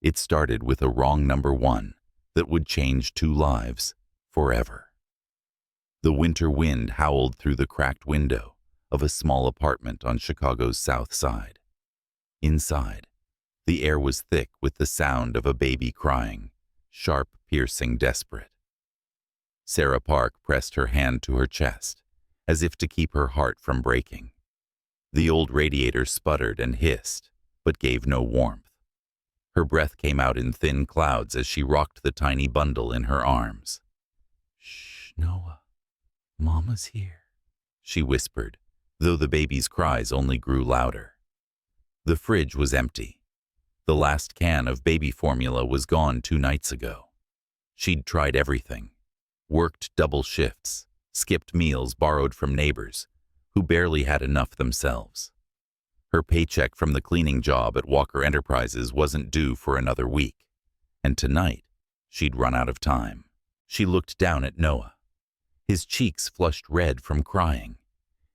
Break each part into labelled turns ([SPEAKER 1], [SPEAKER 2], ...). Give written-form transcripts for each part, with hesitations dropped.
[SPEAKER 1] It started with a wrong number 1 that would change 2 lives forever. The winter wind howled through the cracked window of a small apartment on Chicago's South Side. Inside, the air was thick with the sound of a baby crying, sharp, piercing, desperate. Sarah Park pressed her hand to her chest, as if to keep her heart from breaking. The old radiator sputtered and hissed, but gave no warmth. Her breath came out in thin clouds as she rocked the tiny bundle in her arms. "Shh, Noah, Mama's here," she whispered, though the baby's cries only grew louder. The fridge was empty. The last can of baby formula was gone 2 nights ago. She'd tried everything. Worked double shifts, skipped meals borrowed from neighbors, who barely had enough themselves. Her paycheck from the cleaning job at Walker Enterprises wasn't due for another week, and tonight she'd run out of time. She looked down at Noah. His cheeks flushed red from crying,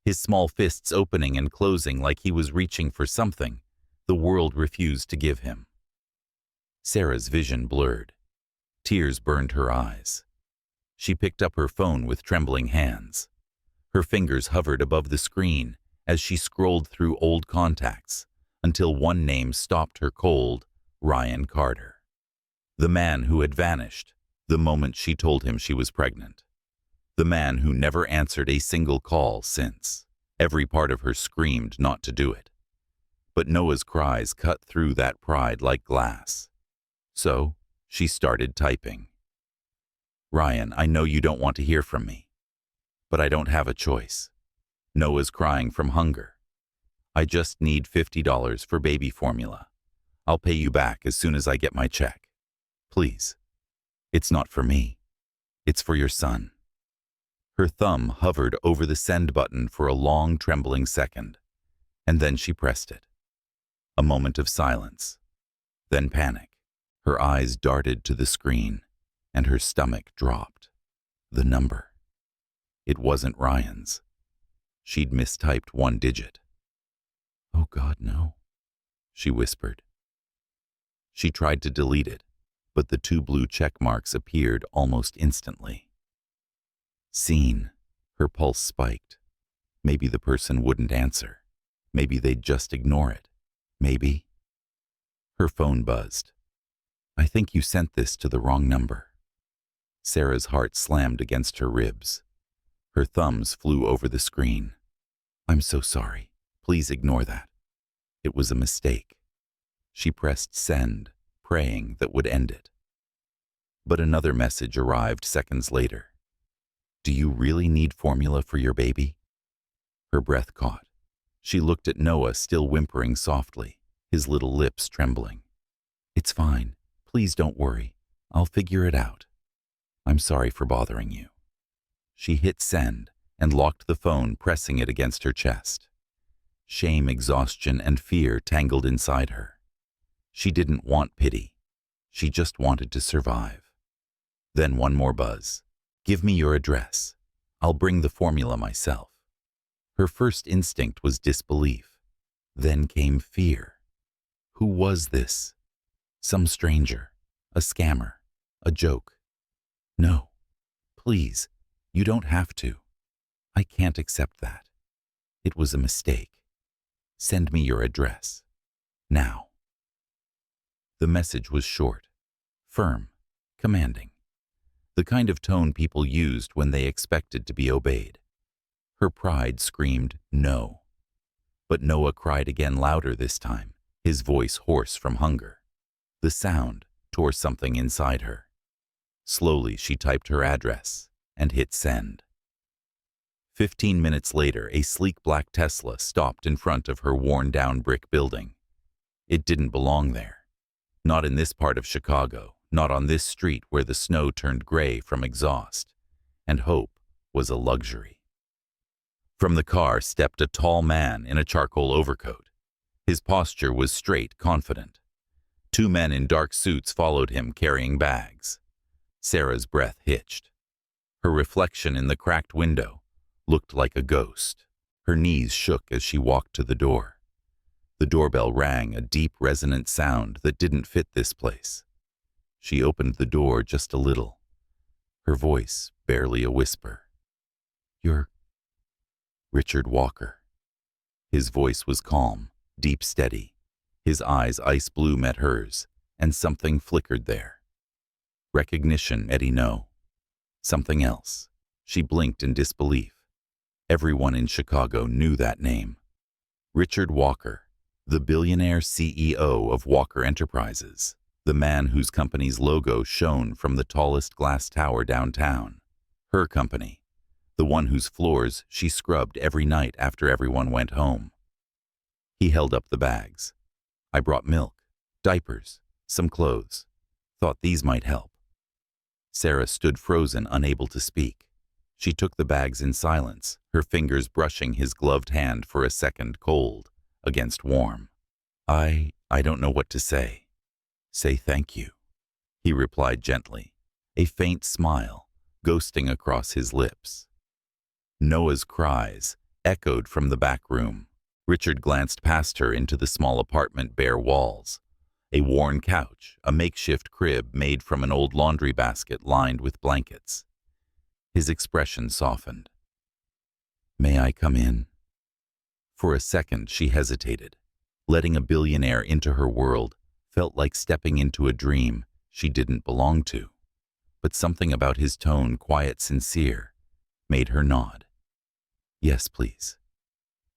[SPEAKER 1] his small fists opening and closing like he was reaching for something the world refused to give him. Sarah's vision blurred. Tears burned her eyes. She picked up her phone with trembling hands. Her fingers hovered above the screen as she scrolled through old contacts until one name stopped her cold: Ryan Carter. The man who had vanished the moment she told him she was pregnant. The man who never answered a single call since. Every part of her screamed not to do it. But Noah's cries cut through that pride like glass. So she started typing. "Ryan, I know you don't want to hear from me, but I don't have a choice. Noah's crying from hunger. I just need $50 for baby formula. I'll pay you back as soon as I get my check. Please. It's not for me. It's for your son." Her thumb hovered over the send button for a long, trembling second, and then she pressed it. A moment of silence, then panic. Her eyes darted to the screen, and her stomach dropped. The number. It wasn't Ryan's. She'd mistyped 1 digit. "Oh God, no," she whispered. She tried to delete it, but the 2 blue check marks appeared almost instantly. Seen. Her pulse spiked. Maybe the person wouldn't answer. Maybe they'd just ignore it. Maybe. Her phone buzzed. "I think you sent this to the wrong number." Sarah's heart slammed against her ribs. Her thumbs flew over the screen. "I'm so sorry. Please ignore that. It was a mistake." She pressed send, praying that would end it. But another message arrived seconds later. "Do you really need formula for your baby?" Her breath caught. She looked at Noah, still whimpering softly, his little lips trembling. "It's fine. Please don't worry. I'll figure it out. I'm sorry for bothering you." She hit send and locked the phone, pressing it against her chest. Shame, exhaustion, and fear tangled inside her. She didn't want pity. She just wanted to survive. Then one more buzz. "Give me your address. I'll bring the formula myself." Her first instinct was disbelief. Then came fear. Who was this? Some stranger, a scammer, a joke. "No, please, you don't have to. I can't accept that. It was a mistake. Send me your address. Now." The message was short, firm, commanding. The kind of tone people used when they expected to be obeyed. Her pride screamed no. But Noah cried again, louder this time, his voice hoarse from hunger. The sound tore something inside her. Slowly she typed her address and hit send. 15 minutes later, a sleek black Tesla stopped in front of her worn-down brick building. It didn't belong there. Not in this part of Chicago, not on this street where the snow turned gray from exhaust, and hope was a luxury. From the car stepped a tall man in a charcoal overcoat. His posture was straight, confident. 2 men in dark suits followed him, carrying bags. Sarah's breath hitched. Her reflection in the cracked window looked like a ghost. Her knees shook as she walked to the door. The doorbell rang, a deep, resonant sound that didn't fit this place. She opened the door just a little, her voice barely a whisper. "You're Richard Walker." His voice was calm, deep, steady. His eyes ice blue met hers, and something flickered there. Recognition, Eddie, no. Something else. She blinked in disbelief. Everyone in Chicago knew that name. Richard Walker, the billionaire CEO of Walker Enterprises, the man whose company's logo shone from the tallest glass tower downtown. Her company, the one whose floors she scrubbed every night after everyone went home. He held up the bags. "I brought milk, diapers, some clothes. Thought these might help." Sarah stood frozen, unable to speak. She took the bags in silence, her fingers brushing his gloved hand for a second, cold against warm. I don't know what to say." "Say thank you," he replied gently, a faint smile ghosting across his lips. Noah's cries echoed from the back room. Richard glanced past her into the small apartment, bare walls, a worn couch, a makeshift crib made from an old laundry basket lined with blankets. His expression softened. "May I come in?" For a second she hesitated. Letting a billionaire into her world felt like stepping into a dream she didn't belong to. But something about his tone, quiet, sincere, made her nod. "Yes, please."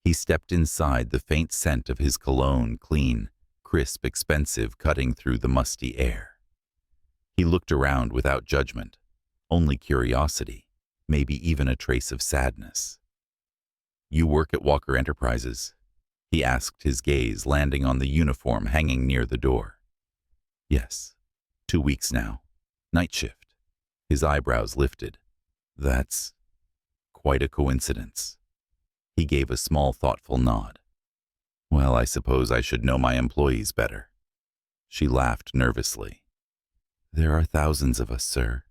[SPEAKER 1] He stepped inside, the faint scent of his cologne, clean, crisp, expensive, cutting through the musty air. He looked around without judgment, only curiosity, maybe even a trace of sadness. "You work at Walker Enterprises?" he asked, his gaze landing on the uniform hanging near the door. "Yes, 2 weeks now. Night shift." His eyebrows lifted. "That's quite a coincidence." He gave a small, thoughtful nod. "Well, I suppose I should know my employees better." She laughed nervously. "There are thousands of us, sir.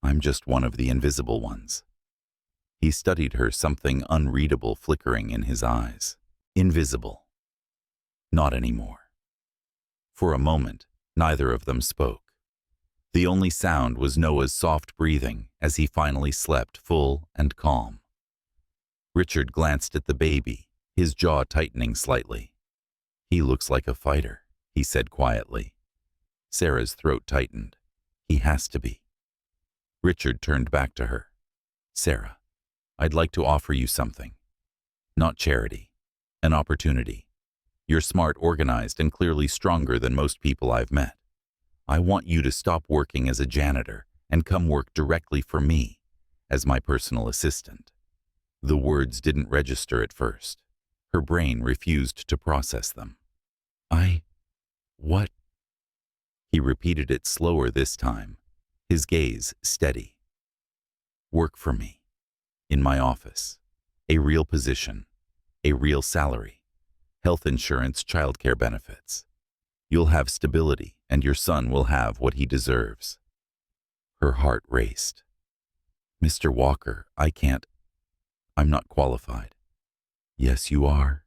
[SPEAKER 1] I'm just one of the invisible ones." He studied her, something unreadable flickering in his eyes. Invisible. Not anymore. For a moment, neither of them spoke. The only sound was Noah's soft breathing as he finally slept, full and calm. Richard glanced at the baby, his jaw tightening slightly. "He looks like a fighter," he said quietly. Sarah's throat tightened. "He has to be." Richard turned back to her. "Sarah, I'd like to offer you something. Not charity. An opportunity. You're smart, organized, and clearly stronger than most people I've met. I want you to stop working as a janitor and come work directly for me as my personal assistant." The words didn't register at first. Her brain refused to process them. What?" He repeated it slower this time, his gaze steady. "Work for me. In my office. A real position. A real salary. Health insurance, childcare benefits. You'll have stability, and your son will have what he deserves." Her heart raced. "Mr. Walker, I'm not qualified." "Yes, you are."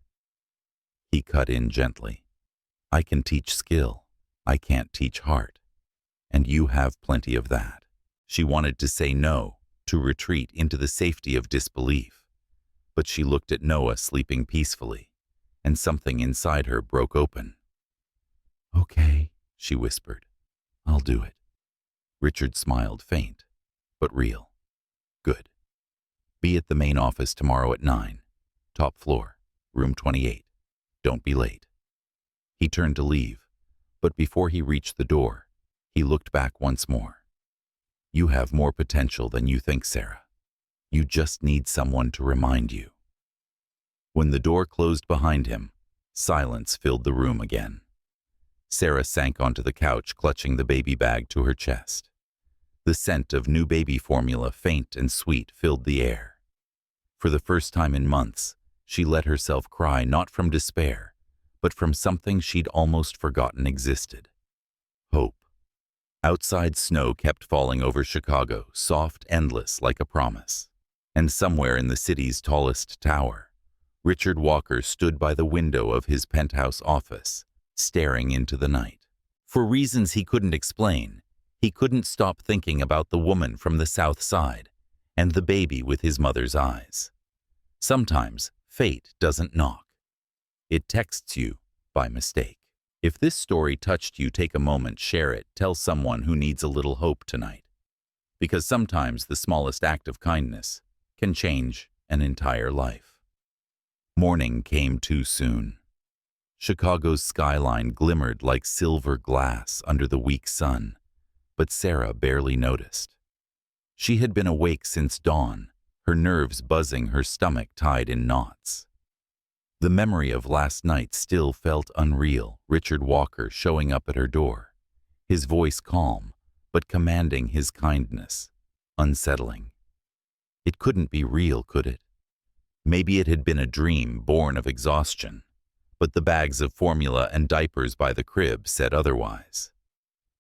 [SPEAKER 1] He cut in gently. "I can teach skill. I can't teach heart. And you have plenty of that." She wanted to say no, to retreat into the safety of disbelief. But she looked at Noah sleeping peacefully, and something inside her broke open. "Okay," she whispered. "I'll do it." Richard smiled, faint, but real. "Good. Be at the main office tomorrow at 9. Top floor, room 28. Don't be late." He turned to leave, but before he reached the door, he looked back once more. "You have more potential than you think, Sarah. You just need someone to remind you." When the door closed behind him, silence filled the room again. Sarah sank onto the couch, clutching the baby bag to her chest. The scent of new baby formula, faint and sweet, filled the air. For the first time in months, she let herself cry, not from despair, but from something she'd almost forgotten existed. Hope. Outside, snow kept falling over Chicago, soft, endless, like a promise. And somewhere in the city's tallest tower, Richard Walker stood by the window of his penthouse office, staring into the night. For reasons he couldn't explain, he couldn't stop thinking about the woman from the South Side and the baby with his mother's eyes. Sometimes fate doesn't knock. It texts you by mistake. If this story touched you, take a moment, share it, tell someone who needs a little hope tonight. Because sometimes the smallest act of kindness can change an entire life. Morning came too soon. Chicago's skyline glimmered like silver glass under the weak sun, but Sarah barely noticed. She had been awake since dawn, her nerves buzzing, her stomach tied in knots. The memory of last night still felt unreal. Richard Walker showing up at her door, his voice calm, but commanding his kindness, unsettling. It couldn't be real, could it? Maybe it had been a dream born of exhaustion, but the bags of formula and diapers by the crib said otherwise.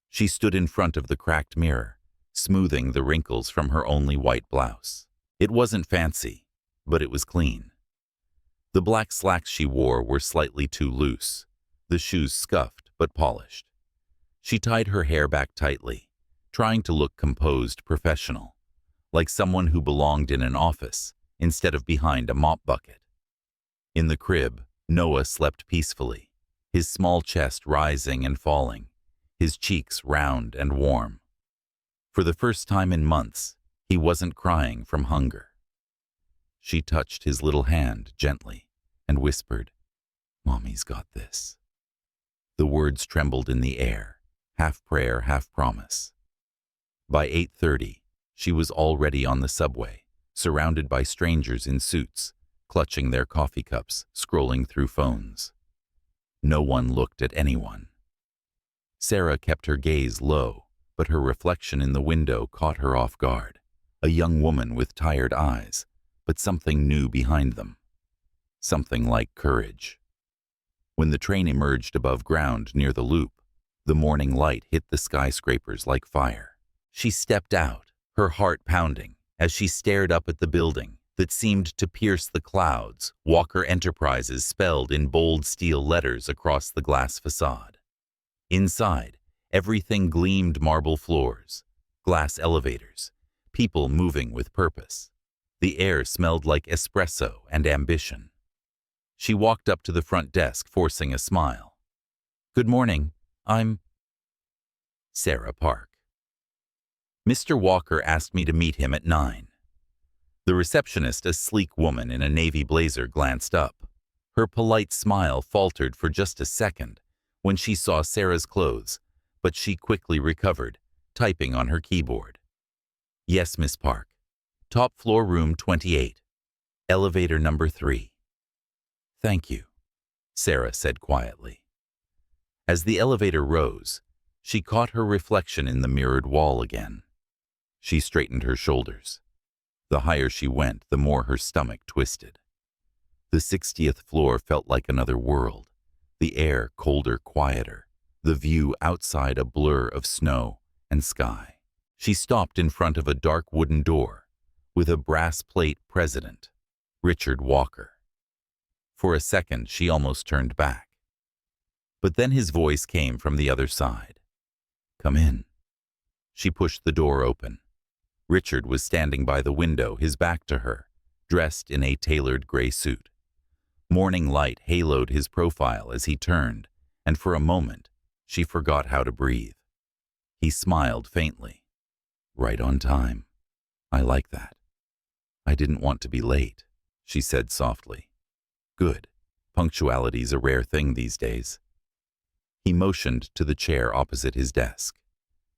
[SPEAKER 1] She stood in front of the cracked mirror, smoothing the wrinkles from her only white blouse. It wasn't fancy, but it was clean. The black slacks she wore were slightly too loose, the shoes scuffed but polished. She tied her hair back tightly, trying to look composed, professional, like someone who belonged in an office instead of behind a mop bucket. In the crib, Noah slept peacefully, his small chest rising and falling, his cheeks round and warm. For the first time in months, he wasn't crying from hunger. She touched his little hand gently and whispered, "Mommy's got this." The words trembled in the air, half prayer, half promise. By 8:30, she was already on the subway, surrounded by strangers in suits, clutching their coffee cups, scrolling through phones. No one looked at anyone. Sarah kept her gaze low, but her reflection in the window caught her off guard. A young woman with tired eyes, but something new behind them. Something like courage. When the train emerged above ground near the loop, the morning light hit the skyscrapers like fire. She stepped out, her heart pounding, as she stared up at the building that seemed to pierce the clouds, Walker Enterprises spelled in bold steel letters across the glass facade. Inside, everything gleamed: marble floors, glass elevators, people moving with purpose. The air smelled like espresso and ambition. She walked up to the front desk, forcing a smile. "Good morning, I'm Sarah Park. Mr. Walker asked me to meet him at 9. The receptionist, a sleek woman in a navy blazer, glanced up. Her polite smile faltered for just a second when she saw Sarah's clothes, but she quickly recovered, typing on her keyboard. "Yes, Miss Park. Top floor, room 28. Elevator number 3. "Thank you," Sarah said quietly. As the elevator rose, she caught her reflection in the mirrored wall again. She straightened her shoulders. The higher she went, the more her stomach twisted. The 60th floor felt like another world, the air colder, quieter, the view outside a blur of snow and sky. She stopped in front of a dark wooden door with a brass plate president, Richard Walker. For a second, she almost turned back. But then his voice came from the other side. "Come in." She pushed the door open. Richard was standing by the window, his back to her, dressed in a tailored gray suit. Morning light haloed his profile as he turned, and for a moment, she forgot how to breathe. He smiled faintly. "Right on time. I like that." "I didn't want to be late," she said softly. "Good. Punctuality's a rare thing these days." He motioned to the chair opposite his desk.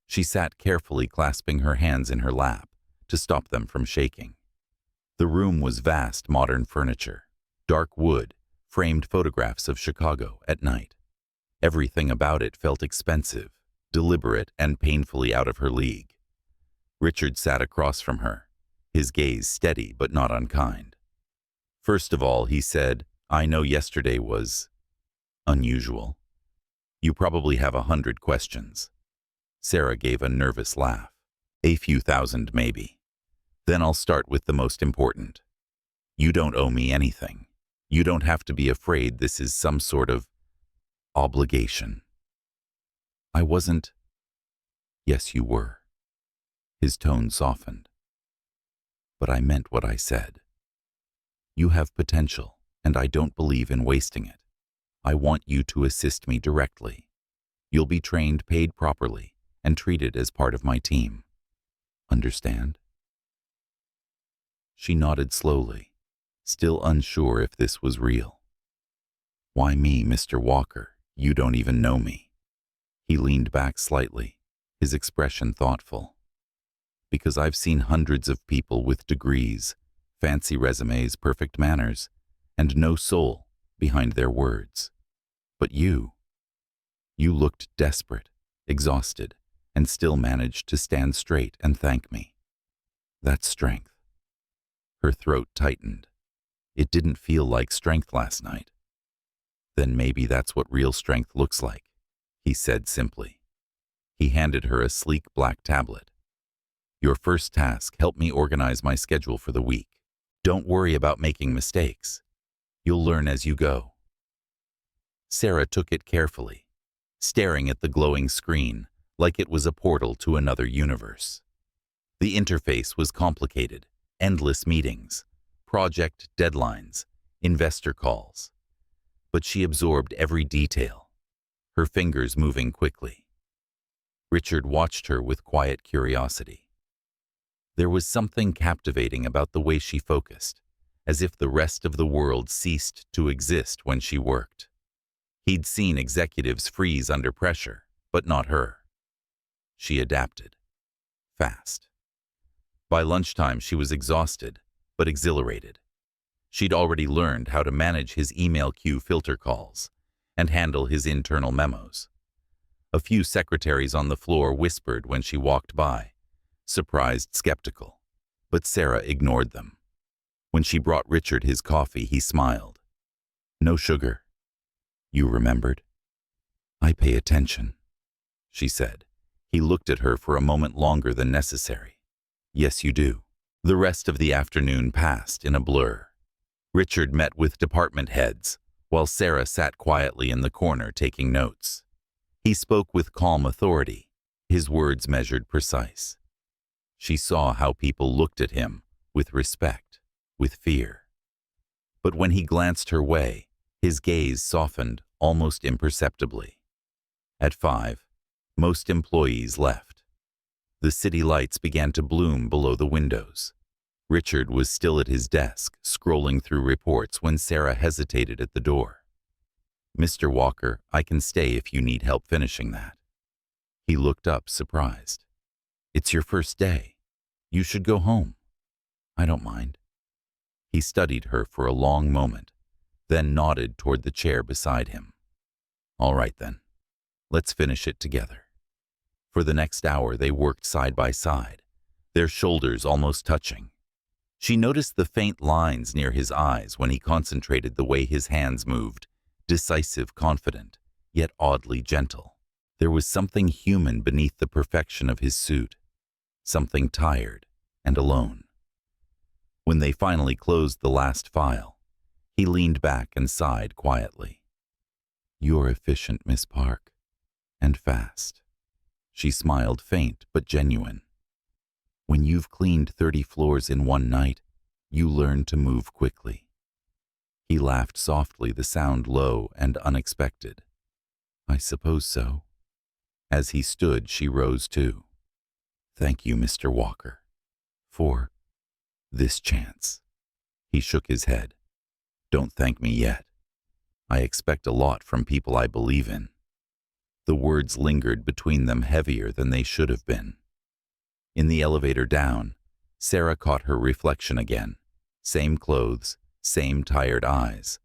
[SPEAKER 1] She sat carefully, clasping her hands in her lap to stop them from shaking. The room was vast, modern furniture, dark wood, framed photographs of Chicago at night. Everything about it felt expensive, deliberate, and painfully out of her league. Richard sat across from her, his gaze steady but not unkind. "First of all," he said, "I know yesterday was unusual. You probably have 100 questions." Sarah gave a nervous laugh. "A few thousand, maybe. Then I'll start with the most important. You don't owe me anything. You don't have to be afraid this is some sort of obligation. I wasn't. Yes, you were. His tone softened. But I meant what I said. You have potential, and I don't believe in wasting it. I want you to assist me directly. You'll be trained, paid properly, and treated as part of my team. Understand? She nodded slowly, still unsure if this was real. Why me, Mr. Walker? You don't even know me. He leaned back slightly, his expression thoughtful. Because I've seen hundreds of people with degrees, fancy resumes, perfect manners, and no soul behind their words. But you looked desperate, exhausted, and still managed to stand straight and thank me. That's strength. Her throat tightened. It didn't feel like strength last night. Then maybe that's what real strength looks like, he said simply. He handed her a sleek black tablet. Your first task, help me organize my schedule for the week. Don't worry about making mistakes. You'll learn as you go. Sarah took it carefully, staring at the glowing screen like it was a portal to another universe. The interface was complicated, endless meetings, project deadlines, investor calls. But she absorbed every detail, her fingers moving quickly. Richard watched her with quiet curiosity. There was something captivating about the way she focused, as if the rest of the world ceased to exist when she worked. He'd seen executives freeze under pressure, but not her. She adapted. Fast. By lunchtime, she was exhausted, but exhilarated. She'd already learned how to manage his email queue filter calls and handle his internal memos. A few secretaries on the floor whispered when she walked by, surprised, skeptical, but Sarah ignored them. When she brought Richard his coffee, he smiled. No sugar. You remembered? I pay attention, she said. He looked at her for a moment longer than necessary. Yes, you do. The rest of the afternoon passed in a blur. Richard met with department heads, while Sarah sat quietly in the corner taking notes. He spoke with calm authority, his words measured precise. She saw how people looked at him, with respect, with fear. But when he glanced her way, his gaze softened almost imperceptibly. At 5, most employees left. The city lights began to bloom below the windows. Richard was still at his desk, scrolling through reports when Sarah hesitated at the door. Mr. Walker, I can stay if you need help finishing that. He looked up, surprised. It's your first day. You should go home. I don't mind. He studied her for a long moment, then nodded toward the chair beside him. All right then. Let's finish it together. For the next hour they worked side by side, their shoulders almost touching. She noticed the faint lines near his eyes when he concentrated, the way his hands moved, decisive, confident, yet oddly gentle. There was something human beneath the perfection of his suit, something tired and alone. When they finally closed the last file, he leaned back and sighed quietly. You're efficient, Miss Park, and fast. She smiled, faint but genuine. When you've cleaned 30 floors in one night, you learn to move quickly. He laughed softly, the sound low and unexpected. I suppose so. As he stood, she rose too. Thank you, Mr. Walker, for this chance. He shook his head. Don't thank me yet. I expect a lot from people I believe in. The words lingered between them, heavier than they should have been. In the elevator down, Sarah caught her reflection again. Same clothes, same tired eyes,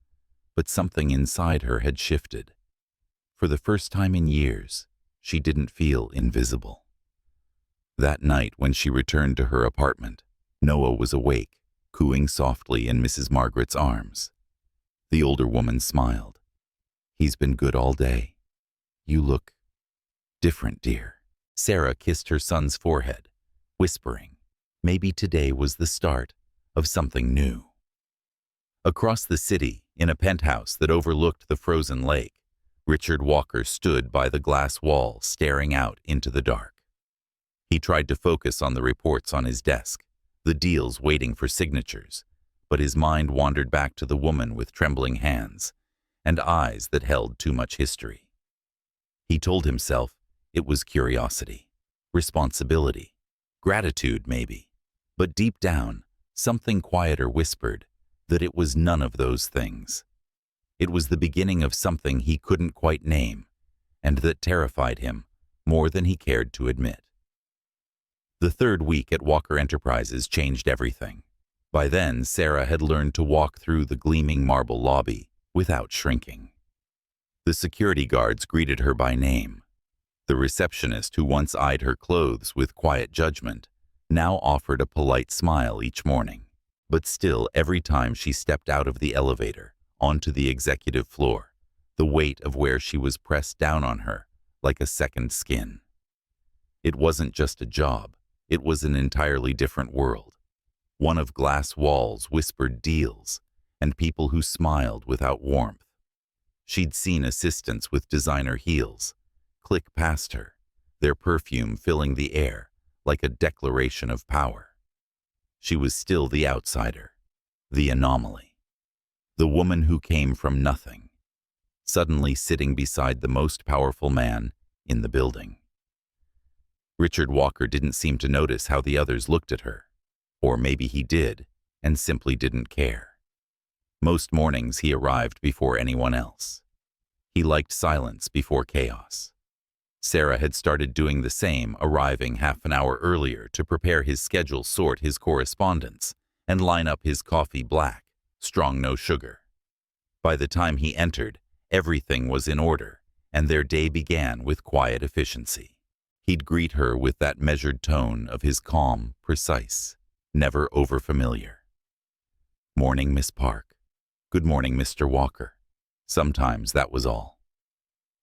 [SPEAKER 1] but something inside her had shifted. For the first time in years, she didn't feel invisible. That night when she returned to her apartment, Noah was awake, cooing softly in Mrs. Margaret's arms. The older woman smiled. He's been good all day. You look different, dear. Sarah kissed her son's forehead, whispering, maybe today was the start of something new. Across the city, In a penthouse that overlooked the frozen lake, Richard Walker stood by the glass wall staring out into the dark. He tried to focus on the reports on his desk, the deals waiting for signatures, but his mind wandered back to the woman with trembling hands and eyes that held too much history. He told himself it was curiosity, responsibility, gratitude maybe, but deep down, something quieter whispered that it was none of those things. It was the beginning of something he couldn't quite name, and that terrified him more than he cared to admit. The third week at Walker Enterprises changed everything. By then, Sarah had learned to walk through the gleaming marble lobby without shrinking. The security guards greeted her by name. The receptionist who once eyed her clothes with quiet judgment now offered a polite smile each morning. But still, every time she stepped out of the elevator onto the executive floor, the weight of where she was pressed down on her like a second skin. It wasn't just a job, it was an entirely different world. One of glass walls, whispered deals, and people who smiled without warmth. She'd seen assistants with designer heels click past her, their perfume filling the air like a declaration of power. She was still the outsider, the anomaly, the woman who came from nothing, suddenly sitting beside the most powerful man in the building. Richard Walker didn't seem to notice how the others looked at her, or maybe he did and simply didn't care. Most mornings he arrived before anyone else. He liked silence before chaos. Sarah had started doing the same, arriving half an hour earlier to prepare his schedule, sort his correspondence, and line up his coffee black, strong no sugar. By the time he entered, everything was in order, and their day began with quiet efficiency. He'd greet her with that measured tone of his calm, precise, never overfamiliar. "Morning, Miss Park. Good morning, Mr. Walker." Sometimes that was all.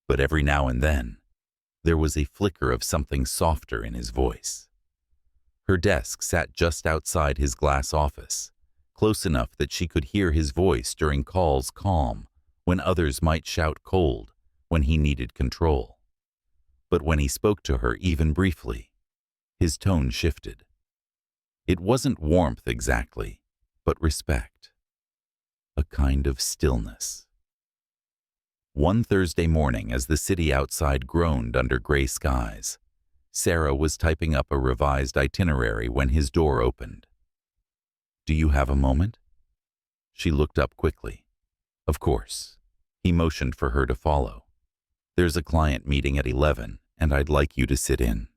[SPEAKER 1] But every now and then, there was a flicker of something softer in his voice. Her desk sat just outside his glass office, close enough that she could hear his voice during calls, calm when others might shout, cold when he needed control. But when he spoke to her, even briefly, his tone shifted. It wasn't warmth exactly, but respect. A kind of stillness. One Thursday morning, as the city outside groaned under gray skies, Sarah was typing up a revised itinerary when his door opened. "Do you have a moment?" She looked up quickly. "Of course." He motioned for her to follow. "There's a client meeting at 11, and I'd like you to sit in."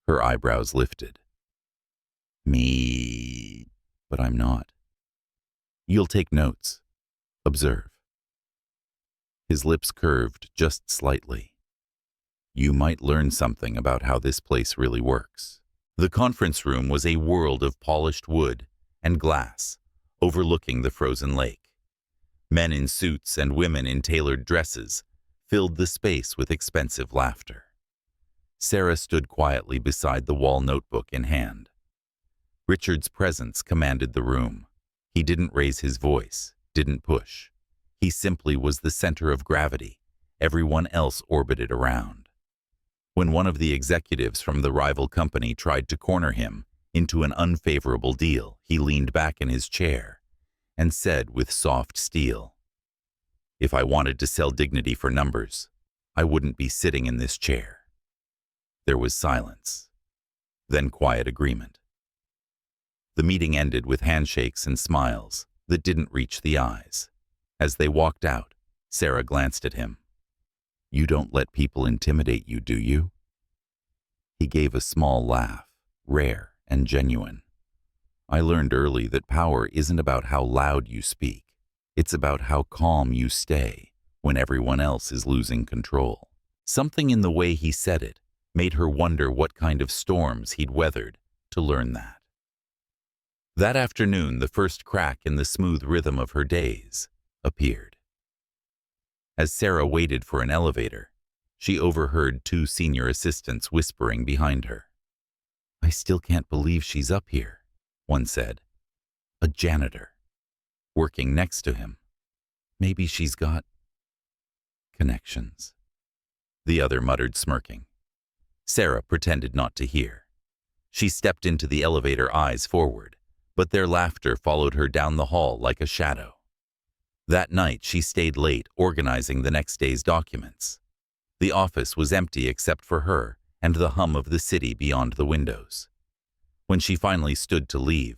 [SPEAKER 1] Her eyebrows lifted. "Me, but I'm not." "You'll take notes. Observe." His lips curved just slightly. "You might learn something about how this place really works." The conference room was a world of polished wood and glass, overlooking the frozen lake. Men in suits and women in tailored dresses filled the space with expensive laughter. Sarah stood quietly beside the wall, notebook in hand. Richard's presence commanded the room. He didn't raise his voice, didn't push. He simply was the center of gravity. Everyone else orbited around. When one of the executives from the rival company tried to corner him into an unfavorable deal, he leaned back in his chair and said with soft steel, "If I wanted to sell dignity for numbers, I wouldn't be sitting in this chair." There was silence, then quiet agreement. The meeting ended with handshakes and smiles that didn't reach the eyes. As they walked out, Sarah glanced at him. "You don't let people intimidate you, do you?" He gave a small laugh, rare and genuine. "I learned early that power isn't about how loud you speak. It's about how calm you stay when everyone else is losing control." Something in the way he said it made her wonder what kind of storms he'd weathered to learn that. That afternoon, the first crack in the smooth rhythm of her days appeared. As Sarah waited for an elevator, she overheard two senior assistants whispering behind her. "I still can't believe she's up here," one said. A janitor, working next to him. Maybe she's got connections, the other muttered, smirking. Sarah pretended not to hear. She stepped into the elevator, eyes forward, but their laughter followed her down the hall like a shadow. That night she stayed late organizing the next day's documents. The office was empty except for her and the hum of the city beyond the windows. When she finally stood to leave,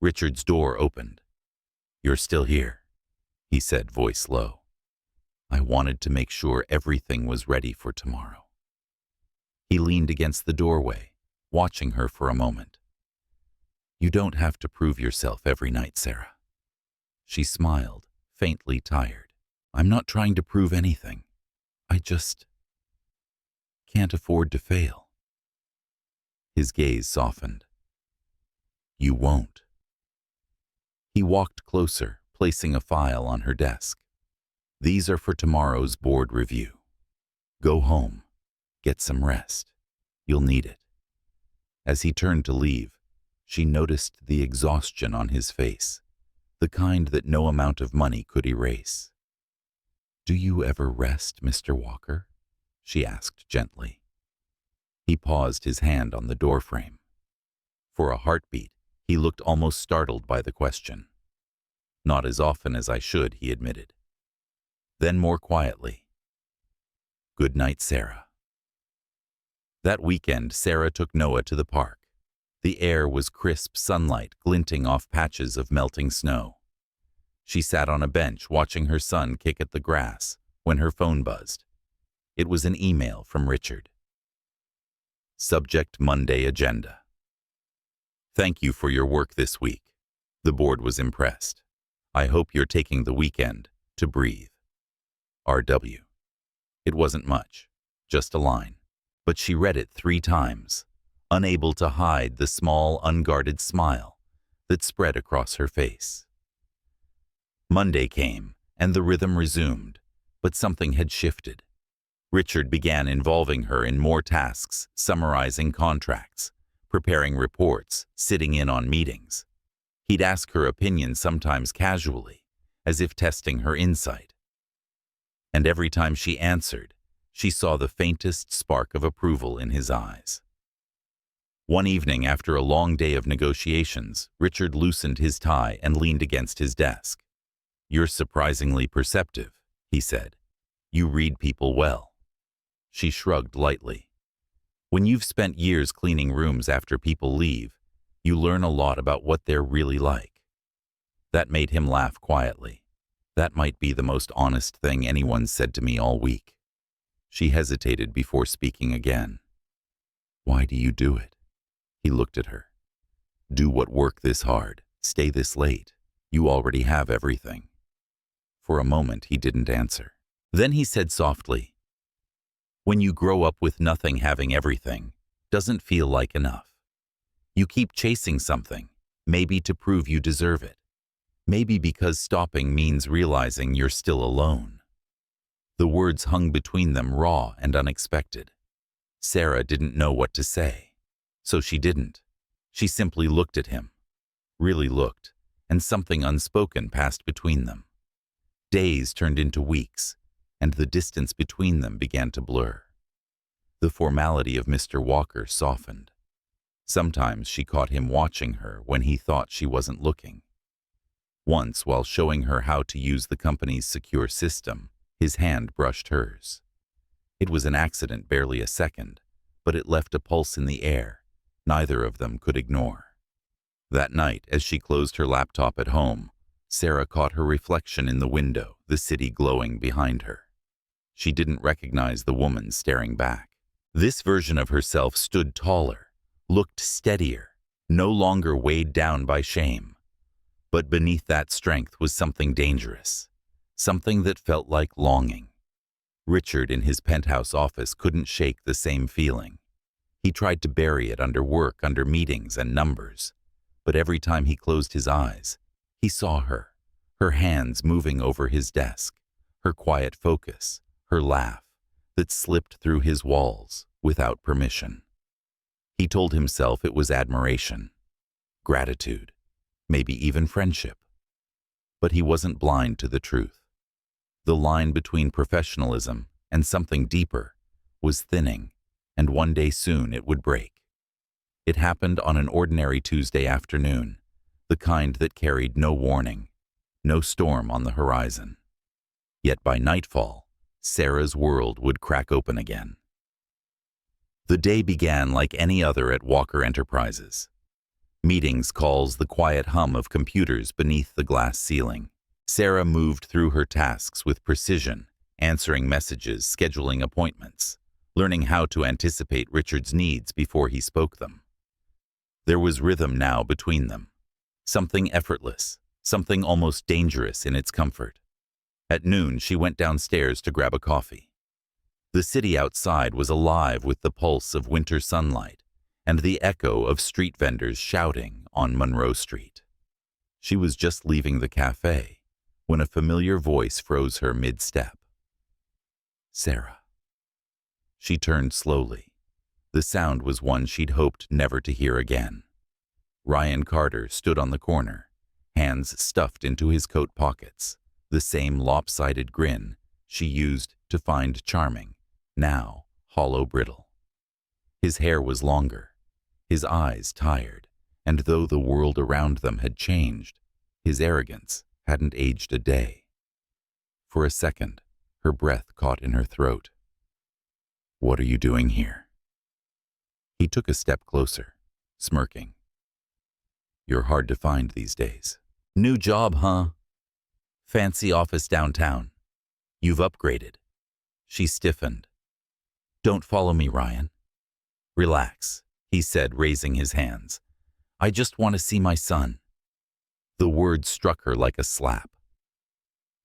[SPEAKER 1] Richard's door opened. "You're still here," he said, voice low. "I wanted to make sure everything was ready for tomorrow." He leaned against the doorway, watching her for a moment. "You don't have to prove yourself every night, Sarah." She smiled, faintly tired. "I'm not trying to prove anything. I just can't afford to fail." His gaze softened. "You won't." He walked closer, placing a file on her desk. "These are for tomorrow's board review. Go home. Get some rest. You'll need it." As he turned to leave, she noticed the exhaustion on his face, the kind that no amount of money could erase. "Do you ever rest, Mr. Walker?" she asked gently. He paused, his hand on the doorframe. For a heartbeat, he looked almost startled by the question. "Not as often as I should," he admitted. Then more quietly, "Good night, Sarah." That weekend, Sarah took Noah to the park. The air was crisp sunlight glinting off patches of melting snow. She sat on a bench watching her son kick at the grass when her phone buzzed. It was an email from Richard. Subject: Monday agenda. "Thank you for your work this week." The board was impressed. "I hope you're taking the weekend to breathe. RW." It wasn't much, just a line, but she read it 3 times, unable to hide the small, unguarded smile that spread across her face. Monday came, and the rhythm resumed, but something had shifted. Richard began involving her in more tasks, summarizing contracts, preparing reports, sitting in on meetings. He'd ask her opinion, sometimes casually, as if testing her insight. And every time she answered, she saw the faintest spark of approval in his eyes. One evening, after a long day of negotiations, Richard loosened his tie and leaned against his desk. "You're surprisingly perceptive," he said. "You read people well." She shrugged lightly. "When you've spent years cleaning rooms after people leave, you learn a lot about what they're really like." That made him laugh quietly. That might be the most honest thing anyone said to me all week. She hesitated before speaking again. "Why do you do it?" He looked at her. "Do what work this hard, stay this late. You already have everything." For a moment he didn't answer. Then he said softly, "When you grow up with nothing, having everything doesn't feel like enough. You keep chasing something, maybe to prove you deserve it. Maybe because stopping means realizing you're still alone." The words hung between them, raw and unexpected. Sarah didn't know what to say, so she didn't. She simply looked at him, really looked, and something unspoken passed between them. Days turned into weeks, and the distance between them began to blur. The formality of Mr. Walker softened. Sometimes she caught him watching her when he thought she wasn't looking. Once, while showing her how to use the company's secure system, his hand brushed hers. It was an accident, barely a second, but it left a pulse in the air neither of them could ignore. That night, as she closed her laptop at home, Sarah caught her reflection in the window, the city glowing behind her. She didn't recognize the woman staring back. This version of herself stood taller, looked steadier, no longer weighed down by shame. But beneath that strength was something dangerous, something that felt like longing. Richard in his penthouse office couldn't shake the same feeling. He tried to bury it under work, under meetings and numbers. But every time he closed his eyes, he saw her, her hands moving over his desk, her quiet focus, her laugh that slipped through his walls without permission. He told himself it was admiration, gratitude, maybe even friendship. But he wasn't blind to the truth. The line between professionalism and something deeper was thinning, and one day soon it would break. It happened on an ordinary Tuesday afternoon, the kind that carried no warning, no storm on the horizon. Yet by nightfall, Sarah's world would crack open again. The day began like any other at Walker Enterprises. Meetings, calls, the quiet hum of computers beneath the glass ceiling. Sarah moved through her tasks with precision, answering messages, scheduling appointments, learning how to anticipate Richard's needs before he spoke them. There was rhythm now between them, something effortless, something almost dangerous in its comfort. At noon, she went downstairs to grab a coffee. The city outside was alive with the pulse of winter sunlight and the echo of street vendors shouting on Monroe Street. She was just leaving the cafe when a familiar voice froze her mid-step. Sarah. She turned slowly. The sound was one she'd hoped never to hear again. Ryan Carter stood on the corner, hands stuffed into his coat pockets, the same lopsided grin she used to find charming, now hollow brittle. His hair was longer, his eyes tired, and though the world around them had changed, his arrogance hadn't aged a day. For a second, her breath caught in her throat. "What are you doing here?" He took a step closer, smirking. "You're hard to find these days." "New job, huh? Fancy office downtown. You've upgraded." She stiffened. "Don't follow me, Ryan." "Relax," he said, raising his hands. "I just want to see my son." The word struck her like a slap.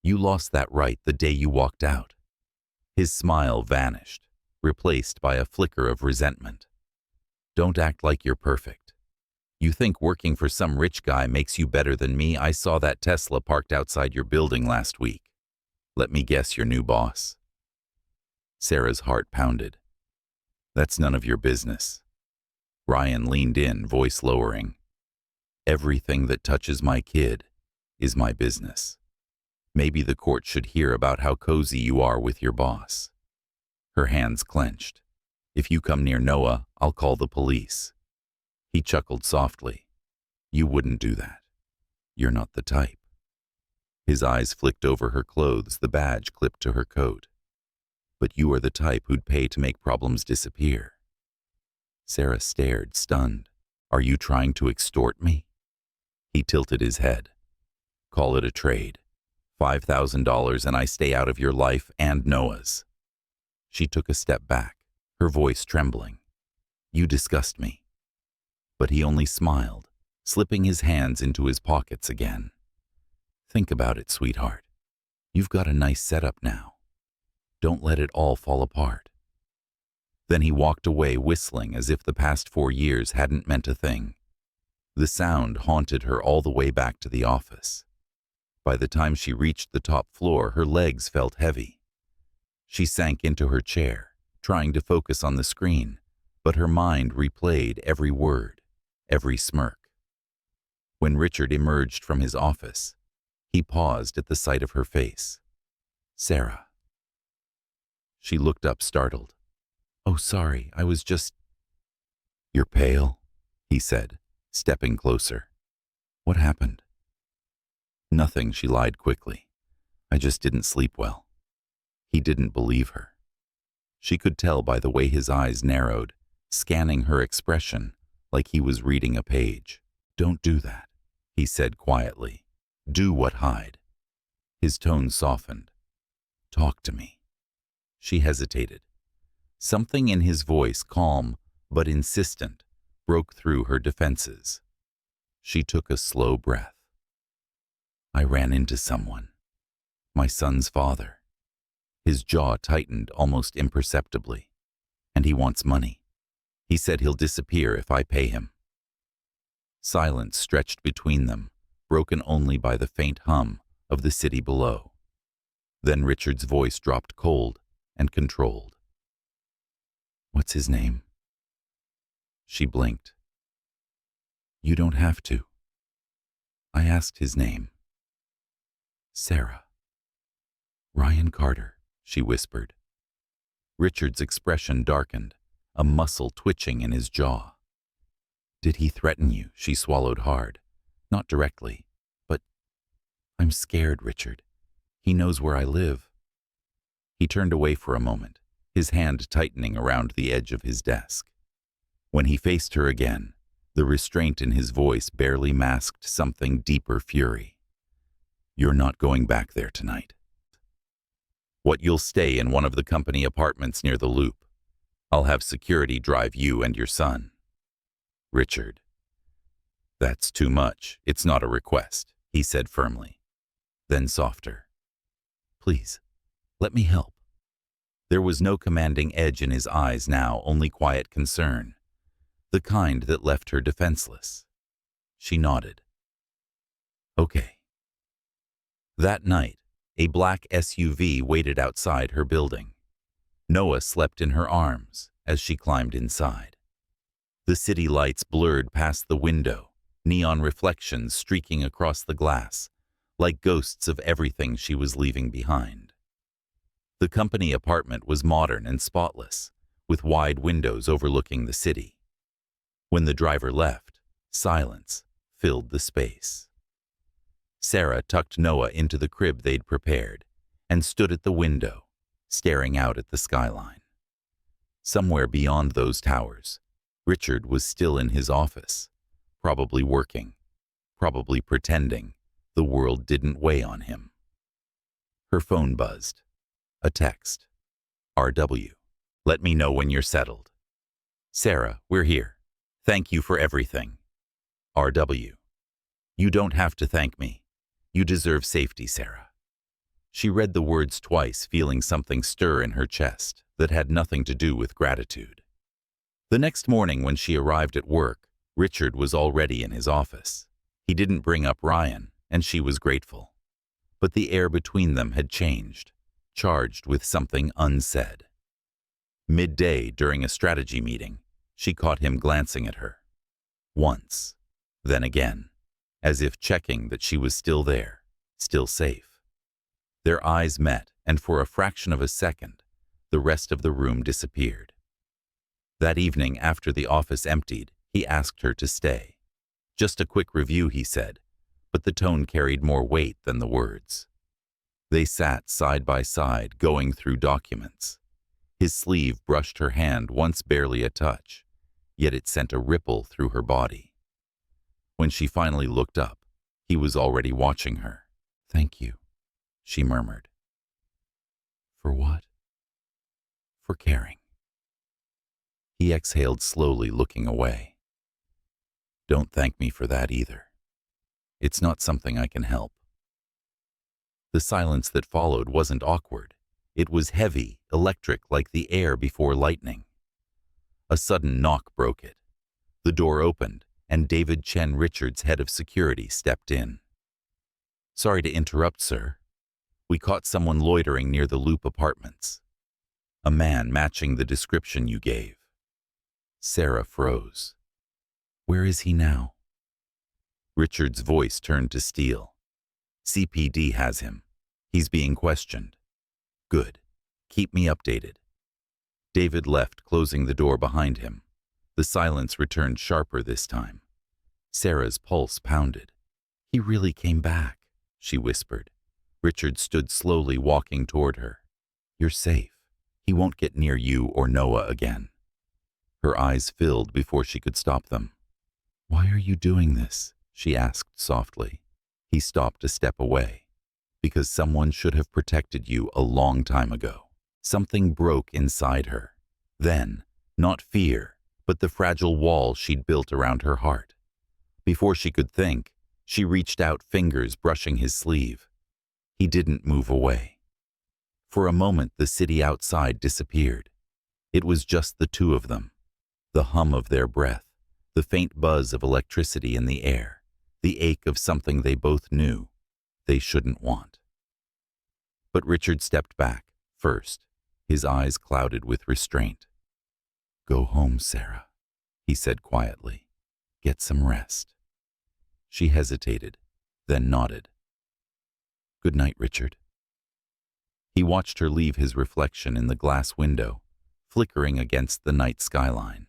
[SPEAKER 1] "You lost that right the day you walked out." His smile vanished, replaced by a flicker of resentment. "Don't act like you're perfect. You think working for some rich guy makes you better than me? I saw that Tesla parked outside your building last week. Let me guess your new boss." Sarah's heart pounded. "That's none of your business." Ryan leaned in, voice lowering. "Everything that touches my kid is my business. Maybe the court should hear about how cozy you are with your boss." Her hands clenched. "If you come near Noah, I'll call the police." He chuckled softly. "You wouldn't do that. You're not the type." His eyes flicked over her clothes, the badge clipped to her coat. "But you are the type who'd pay to make problems disappear." Sarah stared, stunned. "Are you trying to extort me?" He tilted his head. "Call it a trade. $5,000 and I stay out of your life and Noah's." She took a step back, her voice trembling. "You disgust me." But he only smiled, slipping his hands into his pockets again. "Think about it, sweetheart. You've got a nice setup now. Don't let it all fall apart." Then he walked away, whistling as if the past 4 years hadn't meant a thing. The sound haunted her all the way back to the office. By the time she reached the top floor, her legs felt heavy. She sank into her chair, trying to focus on the screen, but her mind replayed every word, every smirk. When Richard emerged from his office, he paused at the sight of her face. "Sarah." She looked up, startled. "Oh, sorry, I was just—" "You're pale," he said, stepping closer. "What happened?" "Nothing," she lied quickly. "I just didn't sleep well." He didn't believe her. She could tell by the way his eyes narrowed, scanning her expression like he was reading a page. "Don't do that," he said quietly. "Do what hide." His tone softened. "Talk to me." She hesitated. Something in his voice, calm but insistent, broke through her defenses. She took a slow breath. "I ran into someone. My son's father." His jaw tightened almost imperceptibly. "And he wants money. He said he'll disappear if I pay him." Silence stretched between them, broken only by the faint hum of the city below. Then Richard's voice dropped cold and controlled. "What's his name?" She blinked. "You don't have to." I asked his name. "Sarah." Ryan Carter, she whispered. Richard's expression darkened, a muscle twitching in his jaw. Did he threaten you? She swallowed hard. Not directly, but I'm scared, Richard. He knows where I live. He turned away for a moment, his hand tightening around the edge of his desk. When he faced her again, the restraint in his voice barely masked something deeper fury. You're not going back there tonight. What, you'll stay in one of the company apartments near the Loop. I'll have security drive you and your son. Richard. That's too much. It's not a request, he said firmly. Then softer. Please, let me help. There was no commanding edge in his eyes now, only quiet concern, the kind that left her defenseless. She nodded. Okay. That night, a black SUV waited outside her building. Noah slept in her arms as she climbed inside. The city lights blurred past the window, neon reflections streaking across the glass, like ghosts of everything she was leaving behind. The company apartment was modern and spotless, with wide windows overlooking the city. When the driver left, silence filled the space. Sarah tucked Noah into the crib they'd prepared and stood at the window, staring out at the skyline. Somewhere beyond those towers, Richard was still in his office, probably working, probably pretending the world didn't weigh on him. Her phone buzzed. A text. RW. Let me know when you're settled. Sarah, we're here. Thank you for everything. RW. You don't have to thank me. You deserve safety, Sarah. She read the words twice, feeling something stir in her chest that had nothing to do with gratitude. The next morning when she arrived at work, Richard was already in his office. He didn't bring up Ryan, and she was grateful. But the air between them had changed, charged with something unsaid. Midday, during a strategy meeting, she caught him glancing at her. Once, then again, as if checking that she was still there, still safe. Their eyes met, and for a fraction of a second, the rest of the room disappeared. That evening, after the office emptied, he asked her to stay. Just a quick review, he said, but the tone carried more weight than the words. They sat side by side, going through documents. His sleeve brushed her hand once barely a touch, yet it sent a ripple through her body. When she finally looked up, he was already watching her. Thank you, she murmured. For what? For caring. He exhaled slowly, looking away. Don't thank me for that either. It's not something I can help. The silence that followed wasn't awkward. It was heavy, electric, like the air before lightning. A sudden knock broke it. The door opened, and David Chen, Richard's head of security, stepped in. Sorry to interrupt, sir. We caught someone loitering near the Loop apartments. A man matching the description you gave. Sarah froze. Where is he now? Richard's voice turned to steel. CPD has him. He's being questioned. Good. Keep me updated. David left, closing the door behind him. The silence returned sharper this time. Sarah's pulse pounded. He really came back, she whispered. Richard stood slowly, walking toward her. You're safe. He won't get near you or Noah again. Her eyes filled before she could stop them. Why are you doing this? She asked softly. He stopped a step away. Because someone should have protected you a long time ago. Something broke inside her. Then, not fear, but the fragile wall she'd built around her heart. Before she could think, she reached out, fingers brushing his sleeve. He didn't move away. For a moment, the city outside disappeared. It was just the two of them. The hum of their breath, the faint buzz of electricity in the air, the ache of something they both knew they shouldn't want. But Richard stepped back, first, his eyes clouded with restraint. Go home, Sarah, he said quietly. Get some rest. She hesitated, then nodded. Good night, Richard. He watched her leave his reflection in the glass window, flickering against the night skyline.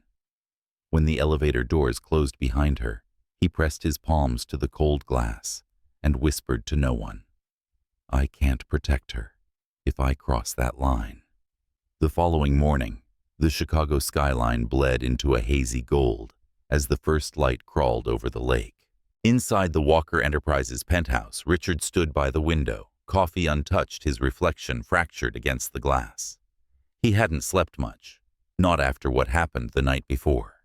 [SPEAKER 1] When the elevator doors closed behind her, he pressed his palms to the cold glass and whispered to no one, "I can't protect her if I cross that line." The following morning, the Chicago skyline bled into a hazy gold as the first light crawled over the lake. Inside the Walker Enterprises penthouse, Richard stood by the window, coffee untouched, his reflection fractured against the glass. He hadn't slept much, not after what happened the night before.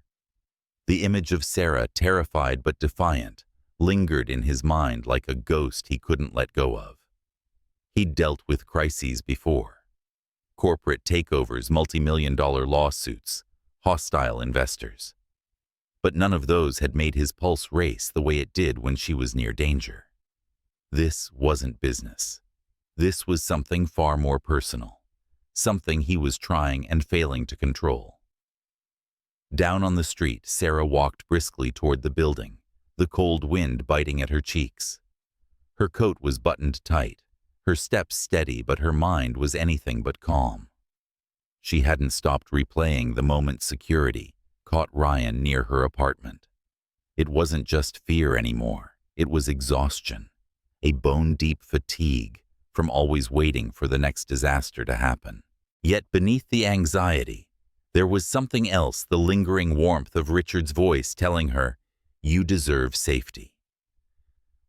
[SPEAKER 1] The image of Sarah, terrified but defiant, lingered in his mind like a ghost he couldn't let go of. He'd dealt with crises before. Corporate takeovers, multi-million-dollar lawsuits, hostile investors. But none of those had made his pulse race the way it did when she was near danger. This wasn't business. This was something far more personal, something he was trying and failing to control. Down on the street, Sarah walked briskly toward the building, the cold wind biting at her cheeks. Her coat was buttoned tight, her steps steady, but her mind was anything but calm. She hadn't stopped replaying the moment security caught Ryan near her apartment. It wasn't just fear anymore, it was exhaustion, a bone-deep fatigue from always waiting for the next disaster to happen. Yet beneath the anxiety, there was something else, the lingering warmth of Richard's voice telling her, "You deserve safety."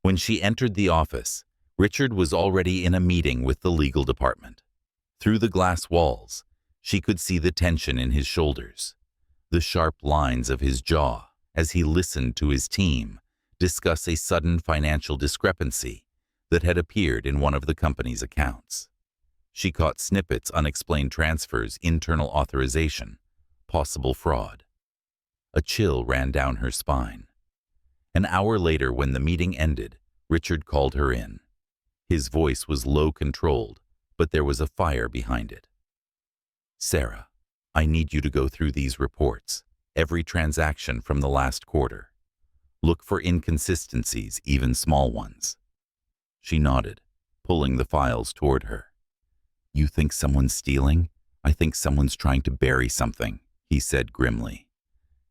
[SPEAKER 1] When she entered the office, Richard was already in a meeting with the legal department. Through the glass walls, she could see the tension in his shoulders, the sharp lines of his jaw as he listened to his team discuss a sudden financial discrepancy that had appeared in one of the company's accounts. She caught snippets: unexplained transfers, internal authorization, possible fraud. A chill ran down her spine. An hour later, when the meeting ended, Richard called her in. His voice was low-controlled, but there was a fire behind it. "Sarah, I need you to go through these reports, every transaction from the last quarter. Look for inconsistencies, even small ones." She nodded, pulling the files toward her. "You think someone's stealing? I think someone's trying to bury something," he said grimly.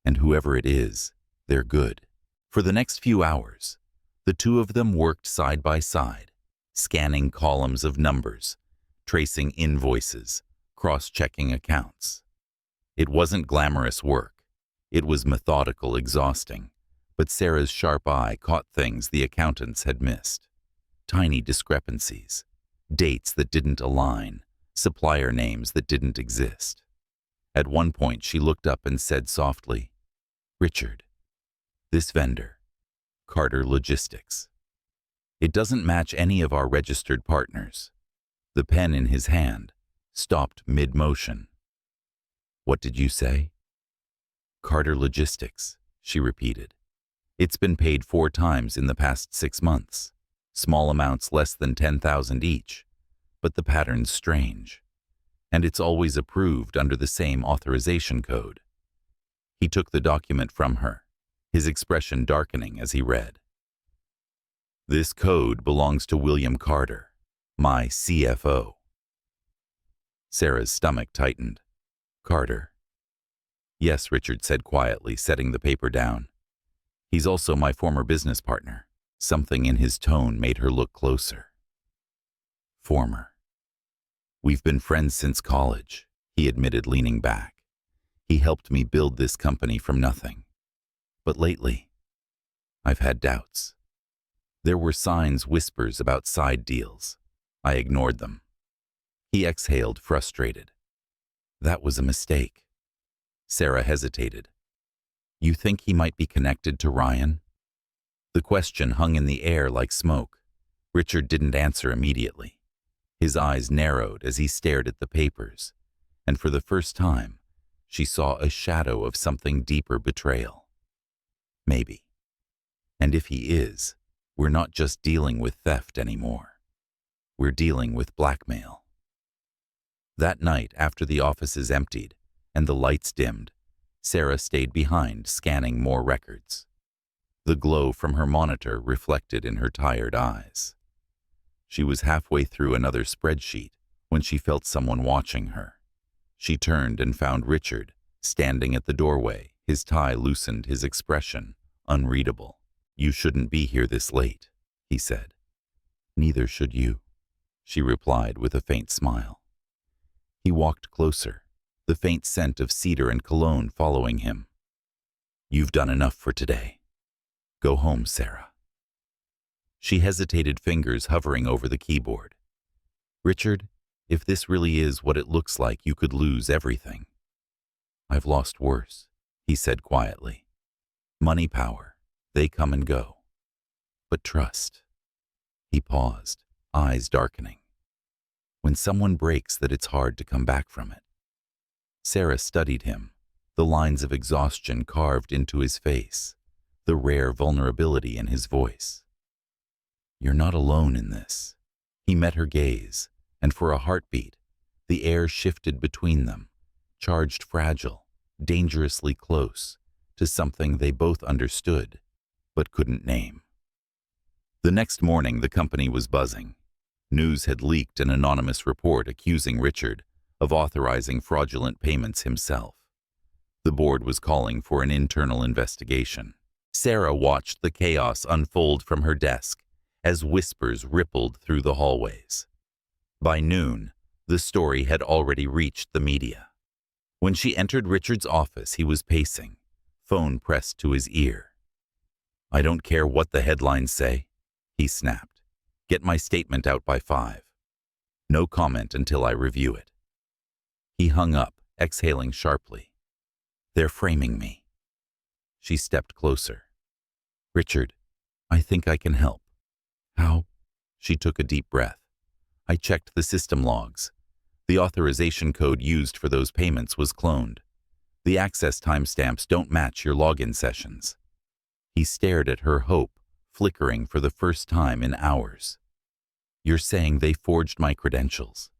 [SPEAKER 1] "And whoever it is, they're good." For the next few hours, the two of them worked side by side, scanning columns of numbers, tracing invoices, cross-checking accounts. It wasn't glamorous work. It was methodical, exhausting, but Sarah's sharp eye caught things the accountants had missed. Tiny discrepancies, dates that didn't align, supplier names that didn't exist. At one point, she looked up and said softly, "Richard, this vendor, Carter Logistics. It doesn't match any of our registered partners." The pen in his hand stopped mid-motion. "What did you say?" "Carter Logistics," she repeated. "It's been paid 4 times in the past 6 months. Small amounts, less than 10,000 each, but the pattern's strange. And it's always approved under the same authorization code." He took the document from her, his expression darkening as he read. "This code belongs to William Carter, my CFO." Sarah's stomach tightened. "Carter?" "Yes," Richard said quietly, setting the paper down. "He's also my former business partner." Something in his tone made her look closer. "Former. We've been friends since college," he admitted, leaning back. "He helped me build this company from nothing. But lately, I've had doubts. There were signs, whispers about side deals. I ignored them." He exhaled, frustrated. "That was a mistake." Sarah hesitated. "You think he might be connected to Ryan?" The question hung in the air like smoke. Richard didn't answer immediately. His eyes narrowed as he stared at the papers, and for the first time, she saw a shadow of something deeper: betrayal. Maybe. And if he is, we're not just dealing with theft anymore. We're dealing with blackmail. That night, after the offices emptied and the lights dimmed, Sarah stayed behind, scanning more records. The glow from her monitor reflected in her tired eyes. She was halfway through another spreadsheet when she felt someone watching her. She turned and found Richard, standing at the doorway, his tie loosened, his expression unreadable. "You shouldn't be here this late," he said. "Neither should you," she replied with a faint smile. He walked closer, the faint scent of cedar and cologne following him. "You've done enough for today. Go home, Sarah." She hesitated, fingers hovering over the keyboard. "Richard, if this really is what it looks like, you could lose everything." "I've lost worse," he said quietly. "Money, power, they come and go. But trust." He paused, eyes darkening. "When someone breaks that, it's hard to come back from it." Sarah studied him, the lines of exhaustion carved into his face, the rare vulnerability in his voice. "You're not alone in this." He met her gaze, and for a heartbeat, the air shifted between them, charged, fragile, dangerously close to something they both understood but couldn't name. The next morning, the company was buzzing. News had leaked an anonymous report accusing Richard of authorizing fraudulent payments himself. The board was calling for an internal investigation. Sarah watched the chaos unfold from her desk as whispers rippled through the hallways. By noon, the story had already reached the media. When she entered Richard's office, he was pacing, phone pressed to his ear. "I don't care what the headlines say," he snapped. "Get my statement out by 5. No comment until I review it." He hung up, exhaling sharply. "They're framing me." She stepped closer. "Richard, I think I can help." "How?" She took a deep breath. "I checked the system logs. The authorization code used for those payments was cloned. The access timestamps don't match your login sessions." He stared at her, hope flickering for the first time in hours. "You're saying they forged my credentials?"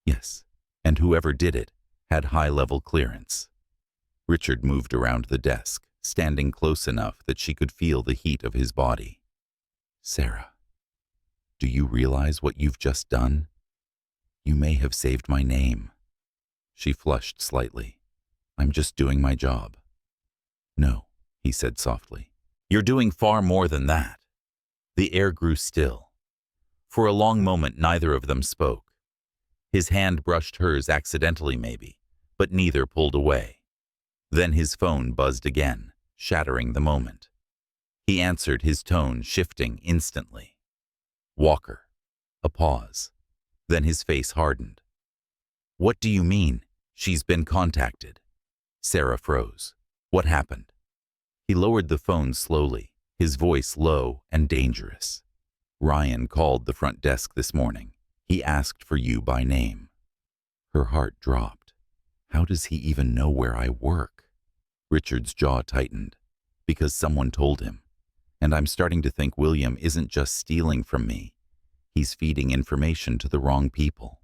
[SPEAKER 1] "Yes, and whoever did it had high-level clearance." Richard moved around the desk, standing close enough that she could feel the heat of his body. "Sarah, do you realize what you've just done? You may have saved my name." She flushed slightly. "I'm just doing my job." "No," he said softly. "You're doing far more than that." The air grew still. For a long moment, neither of them spoke. His hand brushed hers accidentally, maybe, but neither pulled away. Then his phone buzzed again, shattering the moment. He answered, his tone shifting instantly. "Walker." A pause. Then his face hardened. "What do you mean? She's been contacted." Sarah froze. "What happened?" He lowered the phone slowly, his voice low and dangerous. "Ryan called the front desk this morning. He asked for you by name." Her heart dropped. How does he even know where I work? Richard's jaw tightened. "Because someone told him. And I'm starting to think William isn't just stealing from me. He's feeding information to the wrong people."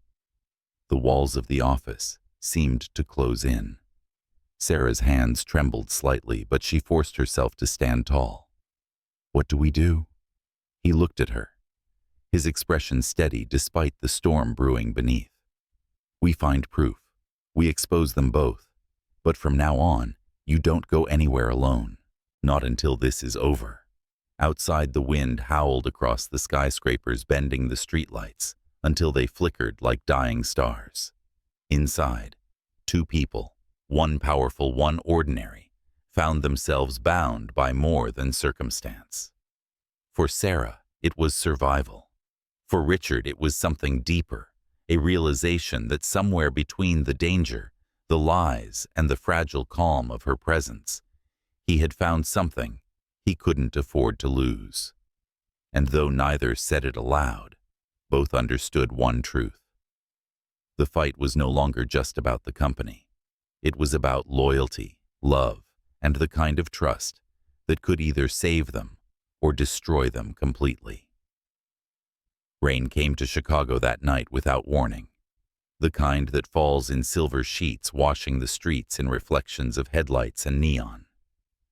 [SPEAKER 1] The walls of the office seemed to close in. Sarah's hands trembled slightly, but she forced herself to stand tall. "What do we do?" He looked at her, his expression steady despite the storm brewing beneath. "We find proof. We expose them both. But from now on, you don't go anywhere alone. Not until this is over." Outside, the wind howled across the skyscrapers, bending the streetlights until they flickered like dying stars. Inside, two people, one powerful, one ordinary, found themselves bound by more than circumstance. For Sarah, it was survival. For Richard, it was something deeper, a realization that somewhere between the danger, the lies, and the fragile calm of her presence, he had found something he couldn't afford to lose. And though neither said it aloud, both understood one truth. The fight was no longer just about the company. It was about loyalty, love, and the kind of trust that could either save them or destroy them completely. Rain came to Chicago that night without warning. The kind that falls in silver sheets, washing the streets in reflections of headlights and neon.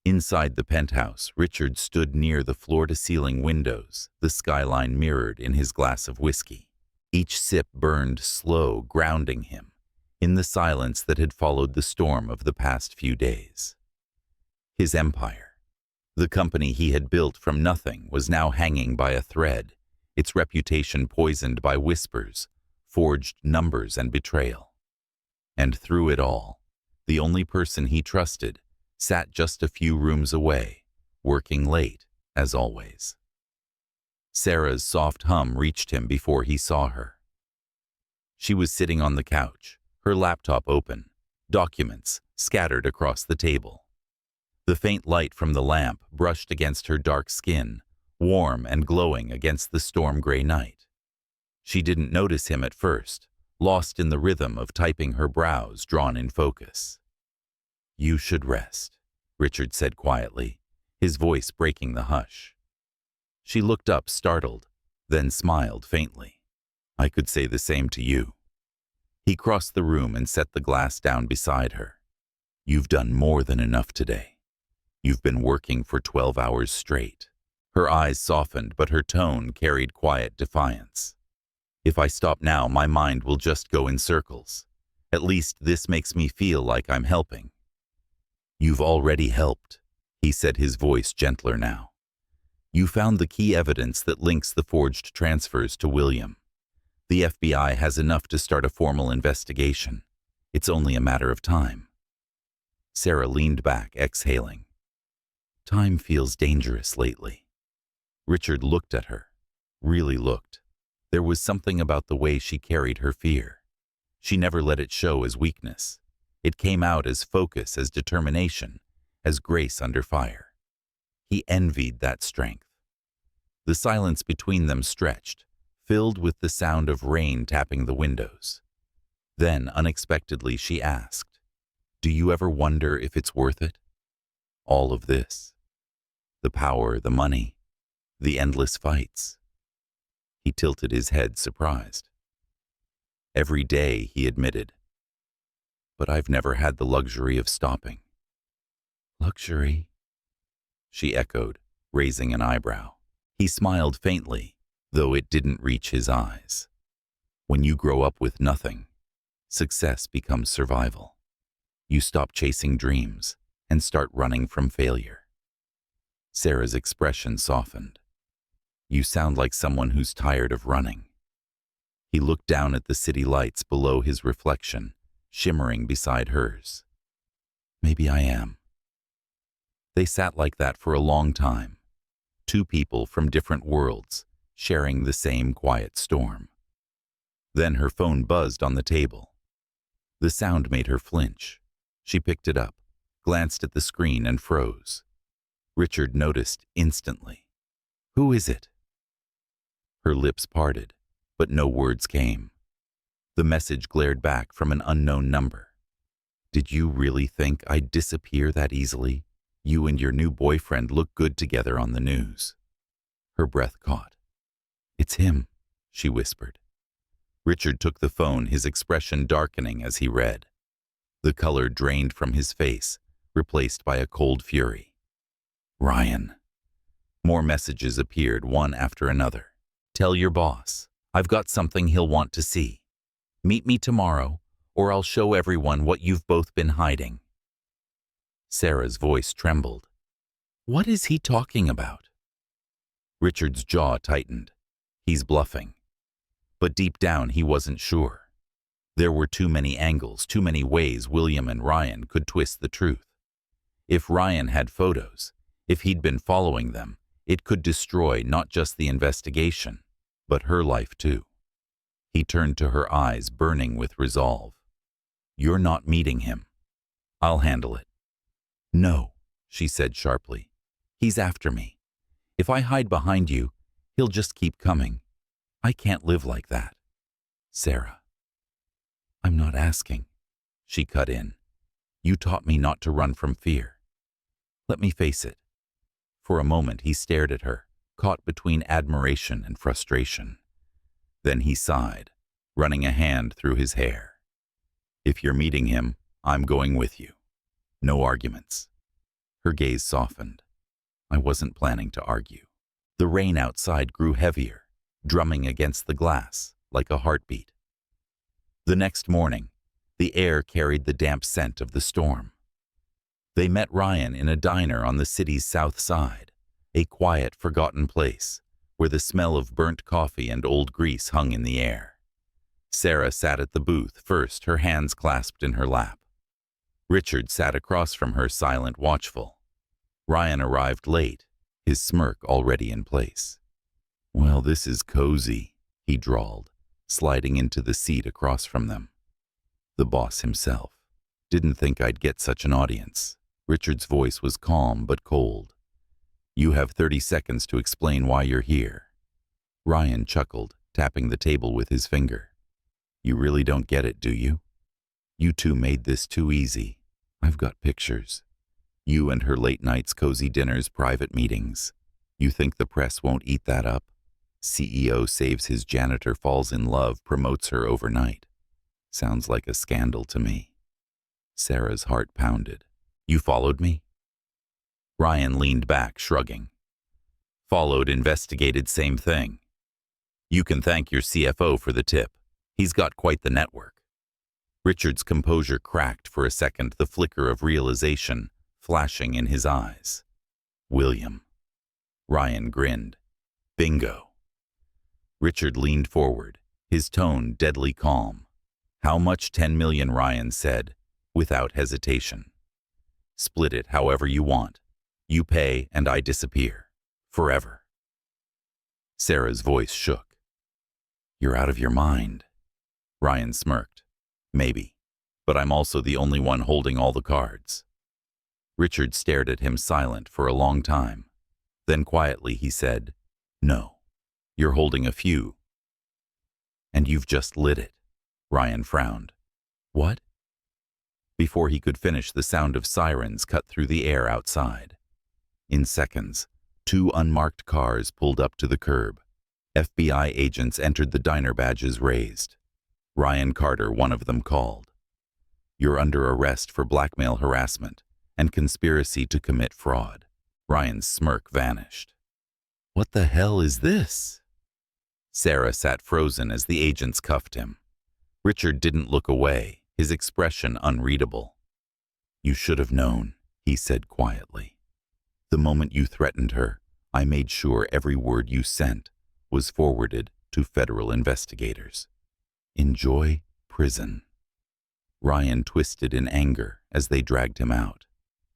[SPEAKER 1] Inside the penthouse, Richard stood near the floor-to-ceiling windows, the skyline mirrored in his glass of whiskey. Each sip burned slow, grounding him in the silence that had followed the storm of the past few days. His empire, the company he had built from nothing, was now hanging by a thread, its reputation poisoned by whispers, forged numbers, and betrayal. And through it all, the only person he trusted sat just a few rooms away, working late, as always. Sarah's soft hum reached him before he saw her. She was sitting on the couch, her laptop open, documents scattered across the table. The faint light from the lamp brushed against her dark skin, warm and glowing against the storm-gray night. She didn't notice him at first, lost in the rhythm of typing, her brows drawn in focus. "You should rest," Richard said quietly, his voice breaking the hush. She looked up, startled, then smiled faintly. "I could say the same to you." He crossed the room and set the glass down beside her. "You've done more than enough today. You've been working for 12 hours straight." Her eyes softened, but her tone carried quiet defiance. "If I stop now, my mind will just go in circles. At least this makes me feel like I'm helping." "You've already helped," he said, his voice gentler now. "You found the key evidence that links the forged transfers to William. The FBI has enough to start a formal investigation. It's only a matter of time." Sarah leaned back, exhaling. "Time feels dangerous lately." Richard looked at her, really looked. There was something about the way she carried her fear. She never let it show as weakness. It came out as focus, as determination, as grace under fire. He envied that strength. The silence between them stretched, filled with the sound of rain tapping the windows. Then, unexpectedly, she asked, "Do you ever wonder if it's worth it? All of this? The power, the money, the endless fights?" He tilted his head, surprised. "Every day," he admitted. "But I've never had the luxury of stopping." "Luxury?" she echoed, raising an eyebrow. He smiled faintly, though it didn't reach his eyes. "When you grow up with nothing, success becomes survival. You stop chasing dreams and start running from failure." Sarah's expression softened. "You sound like someone who's tired of running." He looked down at the city lights below his reflection, shimmering beside hers. "Maybe I am." They sat like that for a long time, two people from different worlds, sharing the same quiet storm. Then her phone buzzed on the table. The sound made her flinch. She picked it up, glanced at the screen, and froze. Richard noticed instantly. "Who is it?" Her lips parted, but no words came. The message glared back from an unknown number. "Did you really think I'd disappear that easily? You and your new boyfriend look good together on the news." Her breath caught. "It's him," she whispered. Richard took the phone, his expression darkening as he read. The color drained from his face, replaced by a cold fury. "Ryan." More messages appeared, one after another. "Tell your boss. I've got something he'll want to see. Meet me tomorrow, or I'll show everyone what you've both been hiding." Sarah's voice trembled. "What is he talking about?" Richard's jaw tightened. He's bluffing. But deep down he wasn't sure. There were too many angles, too many ways William and Ryan could twist the truth. If Ryan had photos, if he'd been following them, it could destroy not just the investigation, but her life too. He turned to her, eyes burning with resolve. "You're not meeting him. I'll handle it." "No," she said sharply. "He's after me. If I hide behind you, he'll just keep coming. I can't live like that." "Sarah." "I'm not asking," she cut in. "You taught me not to run from fear. Let me face it." For a moment he stared at her, caught between admiration and frustration. Then he sighed, running a hand through his hair. "If you're meeting him, I'm going with you. No arguments." Her gaze softened. "I wasn't planning to argue." The rain outside grew heavier, drumming against the glass like a heartbeat. The next morning, the air carried the damp scent of the storm. They met Ryan in a diner on the city's south side, a quiet, forgotten place where the smell of burnt coffee and old grease hung in the air. Sarah sat at the booth first, her hands clasped in her lap. Richard sat across from her, silent, watchful. Ryan arrived late, his smirk already in place. "Well, this is cozy," he drawled, sliding into the seat across from them. The boss himself. "Didn't think I'd get such an audience." Richard's voice was calm but cold. "You have 30 seconds to explain why you're here." Ryan chuckled, tapping the table with his finger. "You really don't get it, do you? You two made this too easy. I've got pictures. You and her late nights, cozy dinners, private meetings. You think the press won't eat that up? CEO saves his janitor, falls in love, promotes her overnight. Sounds like a scandal to me." Sarah's heart pounded. "You followed me?" Ryan leaned back, shrugging. "Followed, investigated, same thing. You can thank your CFO for the tip. He's got quite the network." Richard's composure cracked for a second, the flicker of realization flashing in his eyes. "William." Ryan grinned. "Bingo." Richard leaned forward, his tone deadly calm. "How much?" 10 million, Ryan said, without hesitation. "Split it however you want. You pay and I disappear. Forever." Sarah's voice shook. "You're out of your mind." Ryan smirked. "Maybe, but I'm also the only one holding all the cards." Richard stared at him, silent for a long time. Then quietly he said, "No, you're holding a few. And you've just lit it." Ryan frowned. "What?" Before he could finish, the sound of sirens cut through the air outside. In seconds, 2 unmarked cars pulled up to the curb. FBI agents entered, the diner, badges raised. Ryan Carter, one of them, called. "You're under arrest for blackmail, harassment, and conspiracy to commit fraud." Ryan's smirk vanished. "What the hell is this?" Sarah sat frozen as the agents cuffed him. Richard didn't look away, his expression unreadable. "You should have known," he said quietly. "The moment you threatened her, I made sure every word you sent was forwarded to federal investigators. Enjoy prison." Ryan twisted in anger as they dragged him out.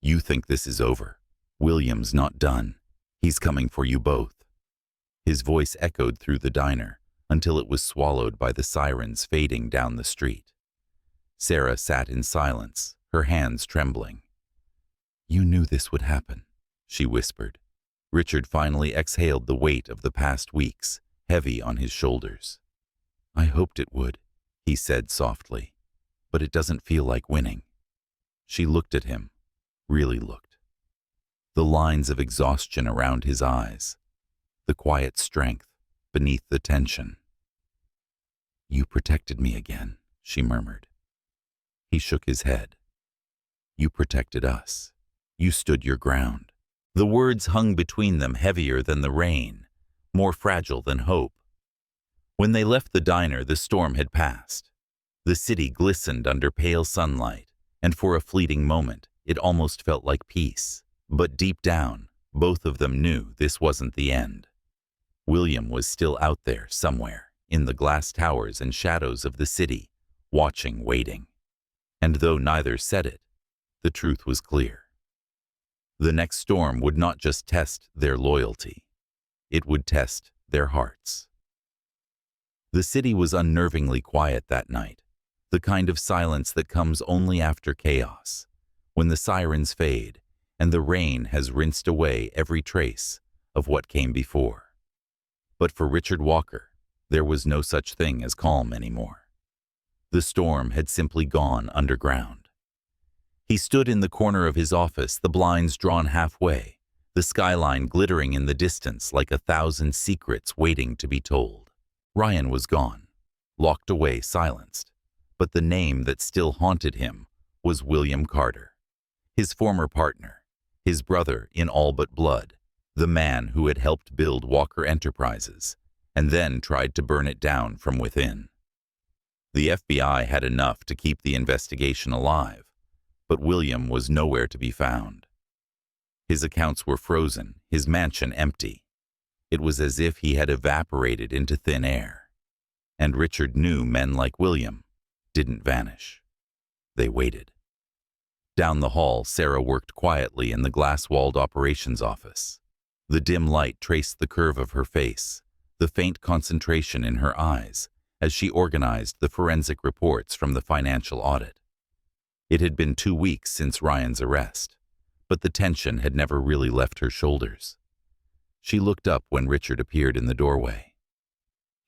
[SPEAKER 1] "You think this is over? William's not done. He's coming for you both." His voice echoed through the diner until it was swallowed by the sirens fading down the street. Sarah sat in silence, her hands trembling. "You knew this would happen," she whispered. Richard finally exhaled, the weight of the past weeks heavy on his shoulders. "I hoped it would," he said softly, "but it doesn't feel like winning." She looked at him, really looked. The lines of exhaustion around his eyes, the quiet strength beneath the tension. "You protected me again," she murmured. He shook his head. "You protected us. You stood your ground." The words hung between them, heavier than the rain, more fragile than hope. When they left the diner, the storm had passed. The city glistened under pale sunlight, and for a fleeting moment, it almost felt like peace. But deep down, both of them knew this wasn't the end. William was still out there somewhere, in the glass towers and shadows of the city, watching, waiting. And though neither said it, the truth was clear. The next storm would not just test their loyalty, it would test their hearts. The city was unnervingly quiet that night, the kind of silence that comes only after chaos, when the sirens fade and the rain has rinsed away every trace of what came before. But for Richard Walker, there was no such thing as calm anymore. The storm had simply gone underground. He stood in the corner of his office, the blinds drawn halfway, the skyline glittering in the distance like 1,000 secrets waiting to be told. Ryan was gone, locked away, silenced, but the name that still haunted him was William Carter, his former partner, his brother in all but blood, the man who had helped build Walker Enterprises and then tried to burn it down from within. The FBI had enough to keep the investigation alive, but William was nowhere to be found. His accounts were frozen, his mansion empty. It was as if he had evaporated into thin air. And Richard knew men like William didn't vanish. They waited. Down the hall, Sarah worked quietly in the glass-walled operations office. The dim light traced the curve of her face, the faint concentration in her eyes, as she organized the forensic reports from the financial audit. It had been 2 weeks since Ryan's arrest, but the tension had never really left her shoulders. She looked up when Richard appeared in the doorway.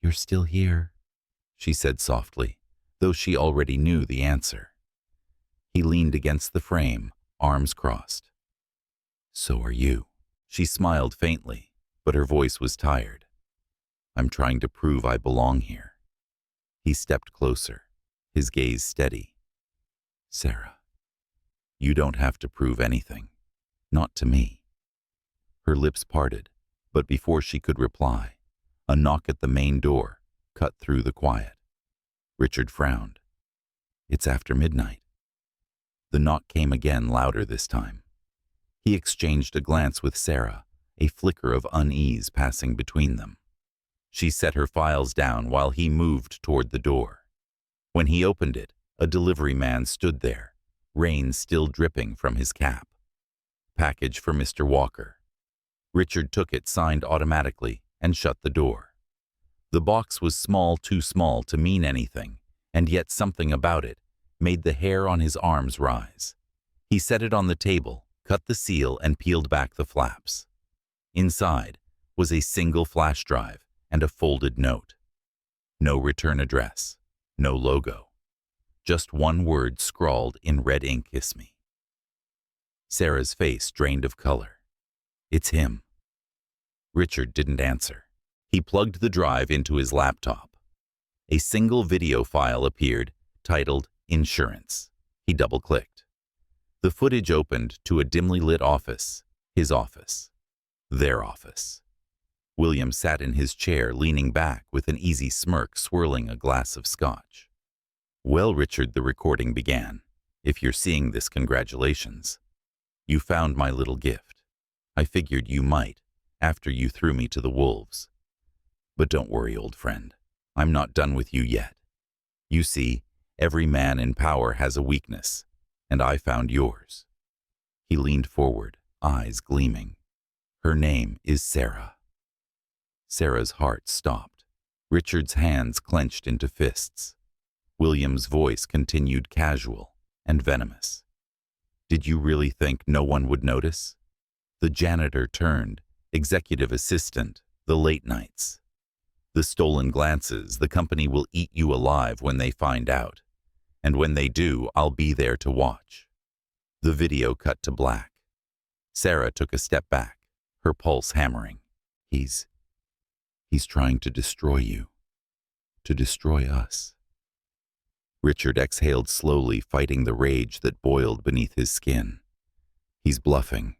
[SPEAKER 1] "You're still here," she said softly, though she already knew the answer. He leaned against the frame, arms crossed. "So are you." She smiled faintly, but her voice was tired. "I'm trying to prove I belong here." He stepped closer, his gaze steady. "Sarah, you don't have to prove anything. Not to me." Her lips parted, but before she could reply, a knock at the main door cut through the quiet. Richard frowned. "It's after midnight." The knock came again, louder this time. He exchanged a glance with Sarah, a flicker of unease passing between them. She set her files down while he moved toward the door. When he opened it, a delivery man stood there, rain still dripping from his cap. "Package for Mr. Walker." Richard took it, signed automatically, and shut the door. The box was small, too small to mean anything, and yet something about it made the hair on his arms rise. He set it on the table, cut the seal, and peeled back the flaps. Inside was a single flash drive and a folded note. No return address, no logo. Just one word scrawled in red ink: "Kiss me." Sarah's face drained of color. "It's him." Richard didn't answer. He plugged the drive into his laptop. A single video file appeared, titled "Insurance." He double-clicked. The footage opened to a dimly lit office, his office, their office. William sat in his chair, leaning back with an easy smirk, swirling a glass of scotch. "Well, Richard," the recording began, "if you're seeing this, congratulations. You found my little gift. I figured you might, after you threw me to the wolves. But don't worry, old friend. I'm not done with you yet. You see, every man in power has a weakness, and I found yours." He leaned forward, eyes gleaming. "Her name is Sarah." Sarah's heart stopped. Richard's hands clenched into fists. William's voice continued, casual and venomous. "Did you really think no one would notice?" The janitor turned, executive assistant, the late nights. The stolen glances: "The company will eat you alive when they find out. And when they do, I'll be there to watch." The video cut to black. Sarah took a step back, her pulse hammering. He's trying to destroy you. To destroy us." Richard exhaled slowly, fighting the rage that boiled beneath his skin. He's bluffing.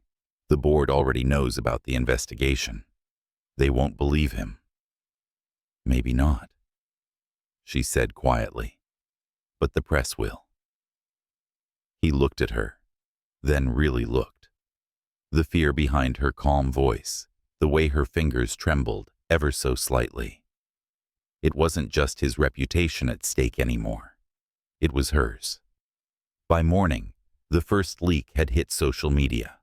[SPEAKER 1] The board already knows about the investigation. They won't believe him. "Maybe not," she said quietly, "but the press will." He looked at her, then really looked. The fear behind her calm voice, the way her fingers trembled ever so slightly. It wasn't just his reputation at stake anymore. It was hers. By morning, the first leak had hit social media.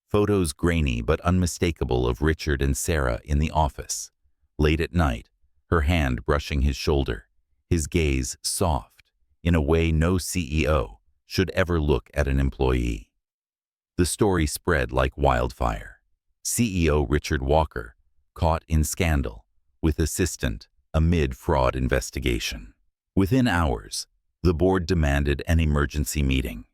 [SPEAKER 1] Photos, grainy but unmistakable, of Richard and Sarah in the office, late at night, her hand brushing his shoulder, his gaze soft, in a way no CEO should ever look at an employee. The story spread like wildfire. CEO Richard Walker caught in scandal, with assistant amid fraud investigation. Within hours, the board demanded an emergency meeting.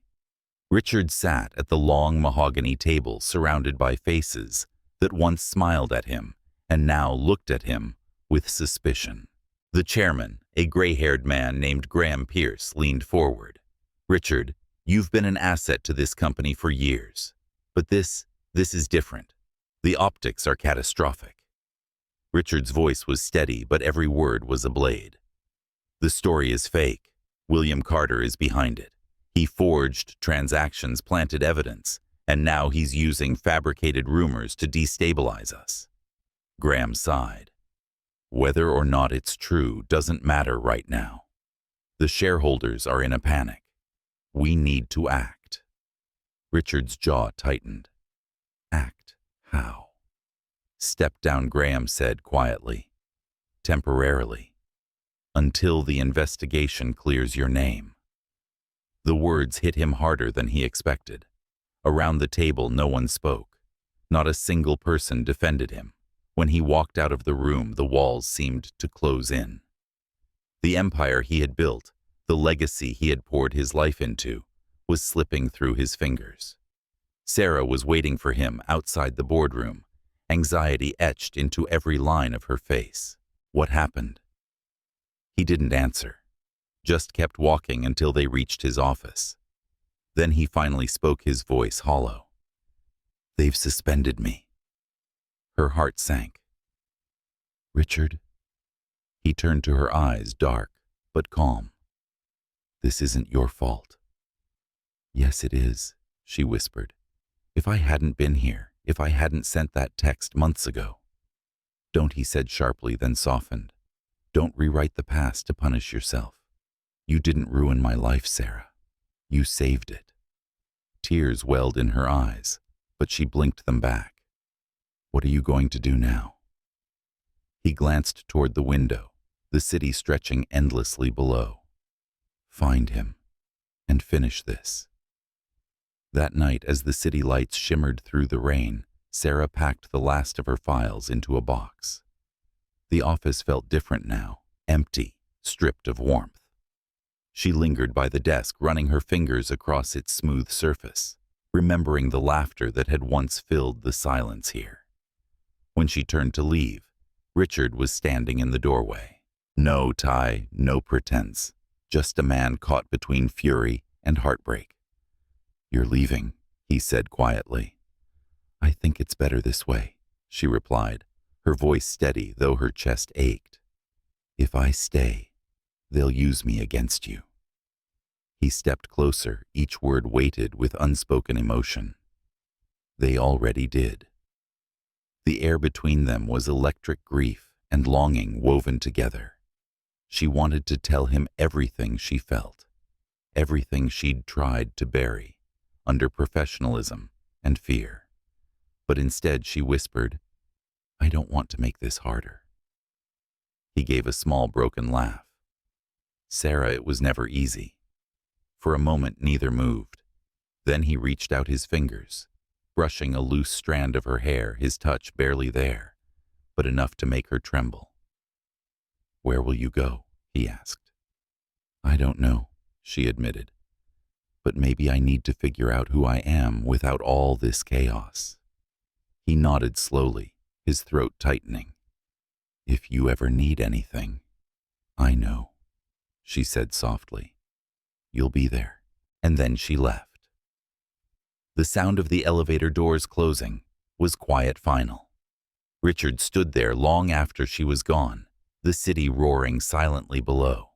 [SPEAKER 1] Richard sat at the long mahogany table, surrounded by faces that once smiled at him and now looked at him with suspicion. The chairman, a gray-haired man named Graham Pierce, leaned forward. "Richard, you've been an asset to this company for years. But this is different. The optics are catastrophic." Richard's voice was steady, but every word was a blade. The story is fake. William Carter is behind it. He forged transactions, planted evidence, and now he's using fabricated rumors to destabilize us. Graham sighed. Whether or not it's true doesn't matter right now. The shareholders are in a panic. We need to act. Richard's jaw tightened. Act how? Step down, Graham said quietly. Temporarily. Until the investigation clears your name. The words hit him harder than he expected. Around the table, no one spoke. Not a single person defended him. When he walked out of the room, the walls seemed to close in. The empire he had built, the legacy he had poured his life into, was slipping through his fingers. Sarah was waiting for him outside the boardroom, anxiety etched into every line of her face. What happened? He didn't answer, just kept walking until they reached his office. Then he finally spoke, his voice hollow. They've suspended me. Her heart sank. Richard? He turned to her, eyes dark but calm. This isn't your fault. Yes, it is, she whispered. If I hadn't been here, if I hadn't sent that text months ago. Don't, he said sharply, then softened. Don't rewrite the past to punish yourself. You didn't ruin my life, Sarah. You saved it. Tears welled in her eyes, but she blinked them back. What are you going to do now? He glanced toward the window, the city stretching endlessly below. Find him and finish this. That night, as the city lights shimmered through the rain, Sarah packed the last of her files into a box. The office felt different now, empty, stripped of warmth. She lingered by the desk, running her fingers across its smooth surface, remembering the laughter that had once filled the silence here. When she turned to leave, Richard was standing in the doorway. No tie, no pretense, just a man caught between fury and heartbreak. You're leaving, he said quietly. I think it's better this way, she replied, her voice steady though her chest ached. If I stay, they'll use me against you. He stepped closer, each word weighted with unspoken emotion. They already did. The air between them was electric grief and longing woven together. She wanted to tell him everything she felt, everything she'd tried to bury under professionalism and fear. But instead she whispered, I don't want to make this harder. He gave a small broken laugh. Sarah, it was never easy. For a moment neither moved. Then he reached out his fingers, brushing a loose strand of her hair, his touch barely there, but enough to make her tremble. Where will you go? He asked. I don't know, she admitted. But maybe I need to figure out who I am without all this chaos. He nodded slowly, his throat tightening. If you ever need anything, I know, she said softly. You'll be there. And then she left. The sound of the elevator doors closing was quiet final. Richard stood there long after she was gone, the city roaring silently below.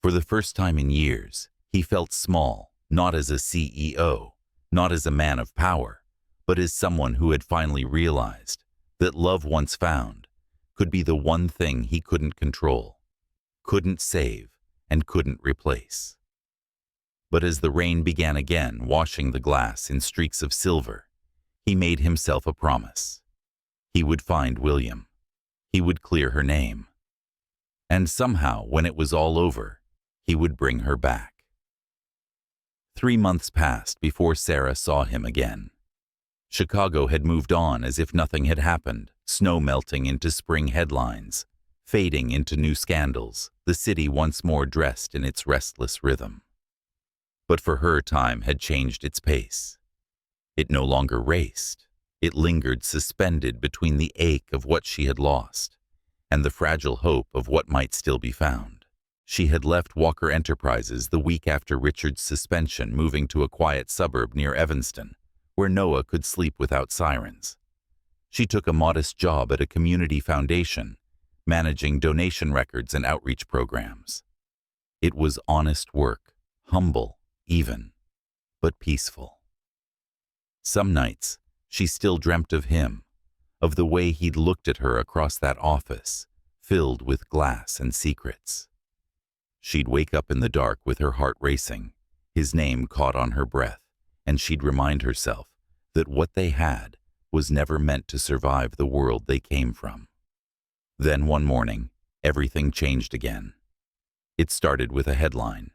[SPEAKER 1] For the first time in years, he felt small, not as a CEO, not as a man of power, but as someone who had finally realized that love once found could be the one thing he couldn't control, couldn't save, and couldn't replace. But as the rain began again, washing the glass in streaks of silver, he made himself a promise. He would find William. He would clear her name. And somehow, when it was all over, he would bring her back. 3 months passed before Sarah saw him again. Chicago had moved on as if nothing had happened, snow melting into spring headlines, fading into new scandals, the city once more dressed in its restless rhythm. But for her, time had changed its pace. It no longer raced. It lingered suspended between the ache of what she had lost and the fragile hope of what might still be found. She had left Walker Enterprises the week after Richard's suspension, moving to a quiet suburb near Evanston, where Noah could sleep without sirens. She took a modest job at a community foundation, managing donation records and outreach programs. It was honest work, humble, even, but peaceful. Some nights, she still dreamt of him, of the way he'd looked at her across that office, filled with glass and secrets. She'd wake up in the dark with her heart racing, his name caught on her breath, and she'd remind herself that what they had was never meant to survive the world they came from. Then one morning, everything changed again. It started with a headline: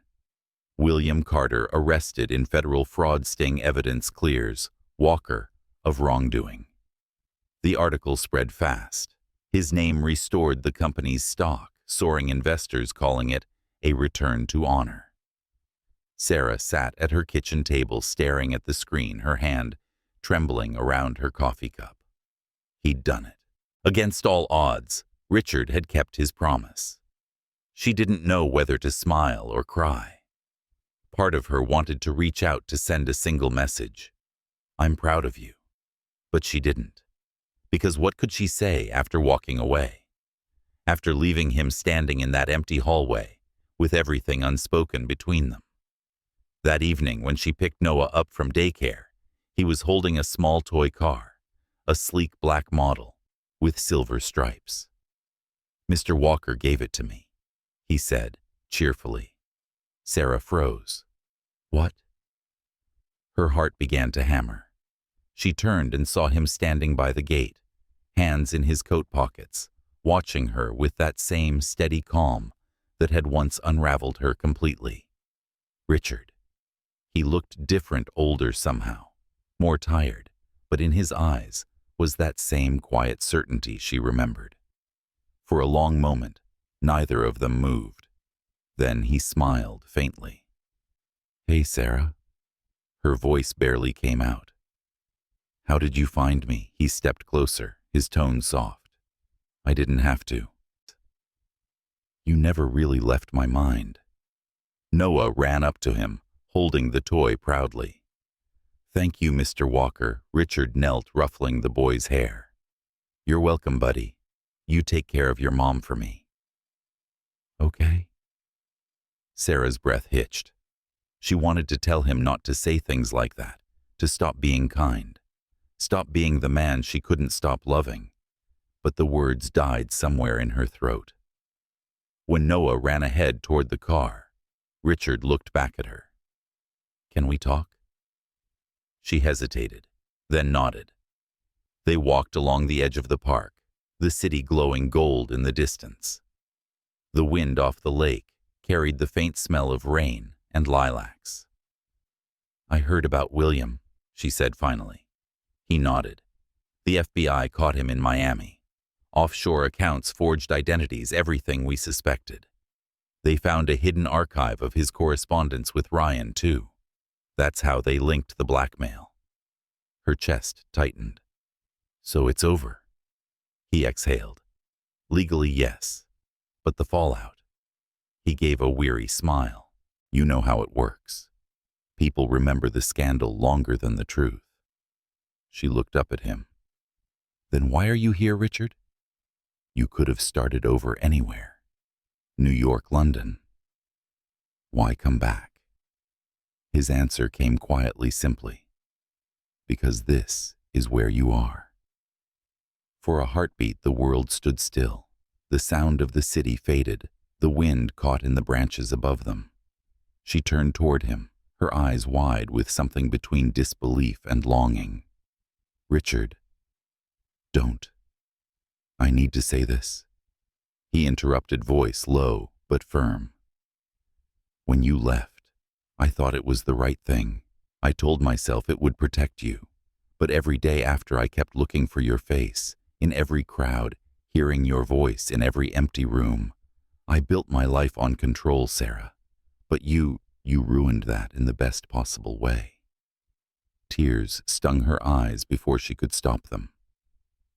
[SPEAKER 1] William Carter arrested in federal fraud sting evidence clears Walker of wrongdoing. The article spread fast. His name restored the company's stock, soaring investors calling it a return to honor. Sarah sat at her kitchen table staring at the screen, her hand trembling around her coffee cup. He'd done it. Against all odds, Richard had kept his promise. She didn't know whether to smile or cry. Part of her wanted to reach out to send a single message: "I'm proud of you." But she didn't. Because what could she say after walking away? After leaving him standing in that empty hallway, with everything unspoken between them? That evening, when she picked Noah up from daycare, he was holding a small toy car, a sleek black model with silver stripes. "Mr. Walker gave it to me," he said, cheerfully. Sarah froze. "What?" Her heart began to hammer. She turned and saw him standing by the gate, hands in his coat pockets, watching her with that same steady calm that had once unraveled her completely. Richard. He looked different, older somehow, more tired, but in his eyes was that same quiet certainty she remembered. For a long moment, neither of them moved. Then he smiled faintly. "Hey, Sarah." Her voice barely came out. "How did you find me?" He stepped closer, his tone soft. "I didn't have to. You never really left my mind." Noah ran up to him, holding the toy proudly. "Thank you, Mr. Walker." Richard knelt, ruffling the boy's hair. "You're welcome, buddy. You take care of your mom for me." "Okay." Sarah's breath hitched. She wanted to tell him not to say things like that, to stop being kind, stop being the man she couldn't stop loving. But the words died somewhere in her throat. When Noah ran ahead toward the car, Richard looked back at her. "Can we talk?" She hesitated, then nodded. They walked along the edge of the park, the city glowing gold in the distance. The wind off the lake carried the faint smell of rain and lilacs. "I heard about William," she said finally. He nodded. "The FBI caught him in Miami. Offshore accounts, forged identities, everything we suspected. They found a hidden archive of his correspondence with Ryan, too. That's how they linked the blackmail." Her chest tightened. "So it's over." He exhaled. "Legally, yes. But the fallout." He gave a weary smile. "You know how it works. People remember the scandal longer than the truth." She looked up at him. "Then why are you here, Richard? You could have started over anywhere. New York, London. Why come back?" His answer came quietly, simply. "Because this is where you are." For a heartbeat, the world stood still. The sound of the city faded, the wind caught in the branches above them. She turned toward him, her eyes wide with something between disbelief and longing. "Richard, don't. I need to say this." He interrupted, voice low but firm. "When you left, I thought it was the right thing. I told myself it would protect you. But every day after, I kept looking for your face, in every crowd, hearing your voice in every empty room. I built my life on control, Sarah. But you ruined that in the best possible way." Tears stung her eyes before she could stop them.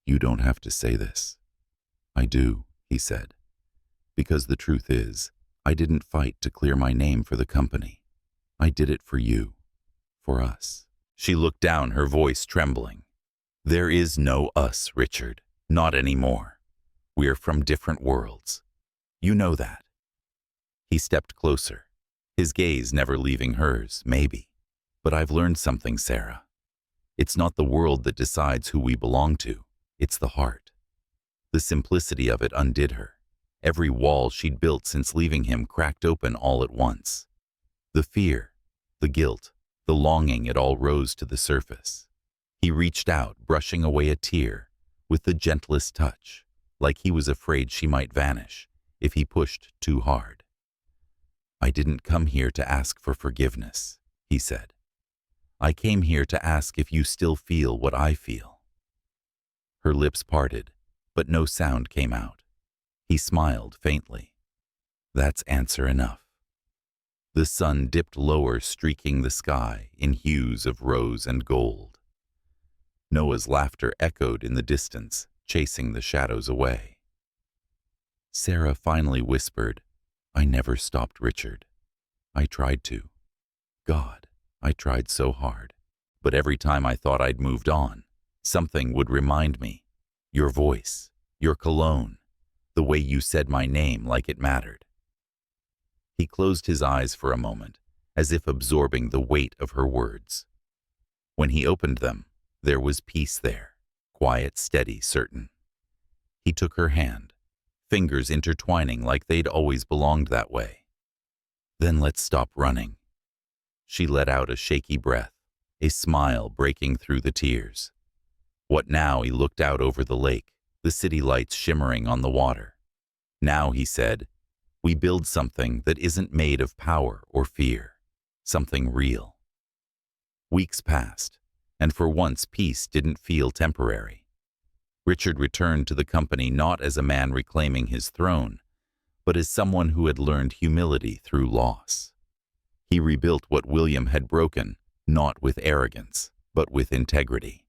[SPEAKER 1] "You don't have to say this." "I do," he said. "Because the truth is, I didn't fight to clear my name for the company. I did it for you, for us." She looked down, her voice trembling. There is no us, Richard. Not anymore. We're from different worlds. You know that. He stepped closer, his gaze never leaving hers, maybe. But I've learned something, Sarah. It's not the world that decides who we belong to. It's the heart. The simplicity of it undid her. Every wall she'd built since leaving him cracked open all at once. The fear, the guilt, the longing, it all rose to the surface. He reached out, brushing away a tear, with the gentlest touch, like he was afraid she might vanish if he pushed too hard. I didn't come here to ask for forgiveness, he said. I came here to ask if you still feel what I feel. Her lips parted, but no sound came out. He smiled faintly. That's answer enough. The sun dipped lower, streaking the sky in hues of rose and gold. Noah's laughter echoed in the distance, chasing the shadows away. Sarah finally whispered, I never stopped, Richard. I tried to. God, I tried so hard. But every time I thought I'd moved on, something would remind me. Your voice, your cologne, the way you said my name like it mattered. He closed his eyes for a moment, as if absorbing the weight of her words. When he opened them, there was peace there, quiet, steady, certain. He took her hand, fingers intertwining like they'd always belonged that way. Then let's stop running. She let out a shaky breath, a smile breaking through the tears. What now? He looked out over the lake, the city lights shimmering on the water. Now, he said, we build something that isn't made of power or fear, something real. Weeks passed, and for once peace didn't feel temporary. Richard returned to the company not as a man reclaiming his throne, but as someone who had learned humility through loss. He rebuilt what William had broken, not with arrogance, but with integrity.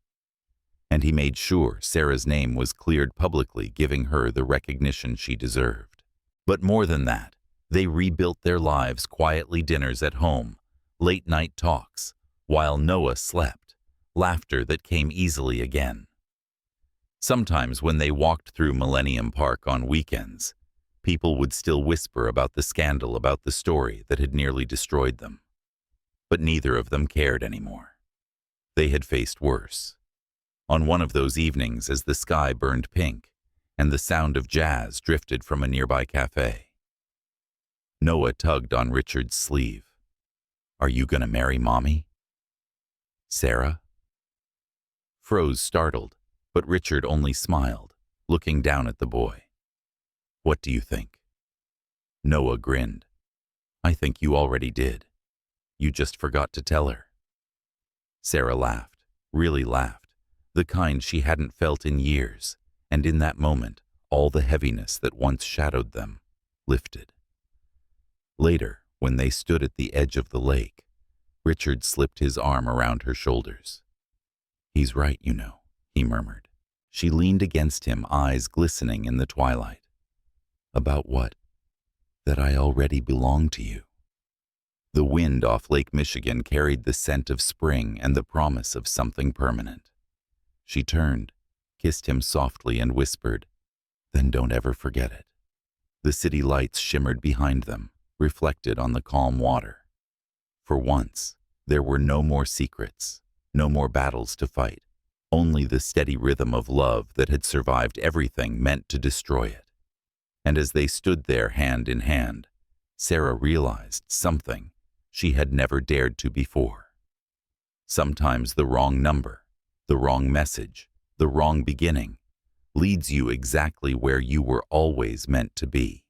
[SPEAKER 1] And he made sure Sarah's name was cleared publicly, giving her the recognition she deserved. But more than that, they rebuilt their lives quietly, dinners at home, late-night talks, while Noah slept, laughter that came easily again. Sometimes when they walked through Millennium Park on weekends, people would still whisper about the scandal, about the story that had nearly destroyed them. But neither of them cared anymore. They had faced worse. On one of those evenings, as the sky burned pink and the sound of jazz drifted from a nearby cafe, Noah tugged on Richard's sleeve. Are you gonna marry Mommy? Sarah froze, startled, but Richard only smiled, looking down at the boy. What do you think? Noah grinned. I think you already did. You just forgot to tell her. Sarah laughed, really laughed, the kind she hadn't felt in years, and in that moment, all the heaviness that once shadowed them lifted. Later, when they stood at the edge of the lake, Richard slipped his arm around her shoulders. He's right, you know, he murmured. She leaned against him, eyes glistening in the twilight. About what? That I already belong to you. The wind off Lake Michigan carried the scent of spring and the promise of something permanent. She turned, kissed him softly, and whispered, Then don't ever forget it. The city lights shimmered behind them, reflected on the calm water. For once, there were no more secrets, no more battles to fight, only the steady rhythm of love that had survived everything meant to destroy it. And as they stood there hand in hand, Sarah realized something she had never dared to before. Sometimes the wrong number, the wrong message, the wrong beginning leads you exactly where you were always meant to be.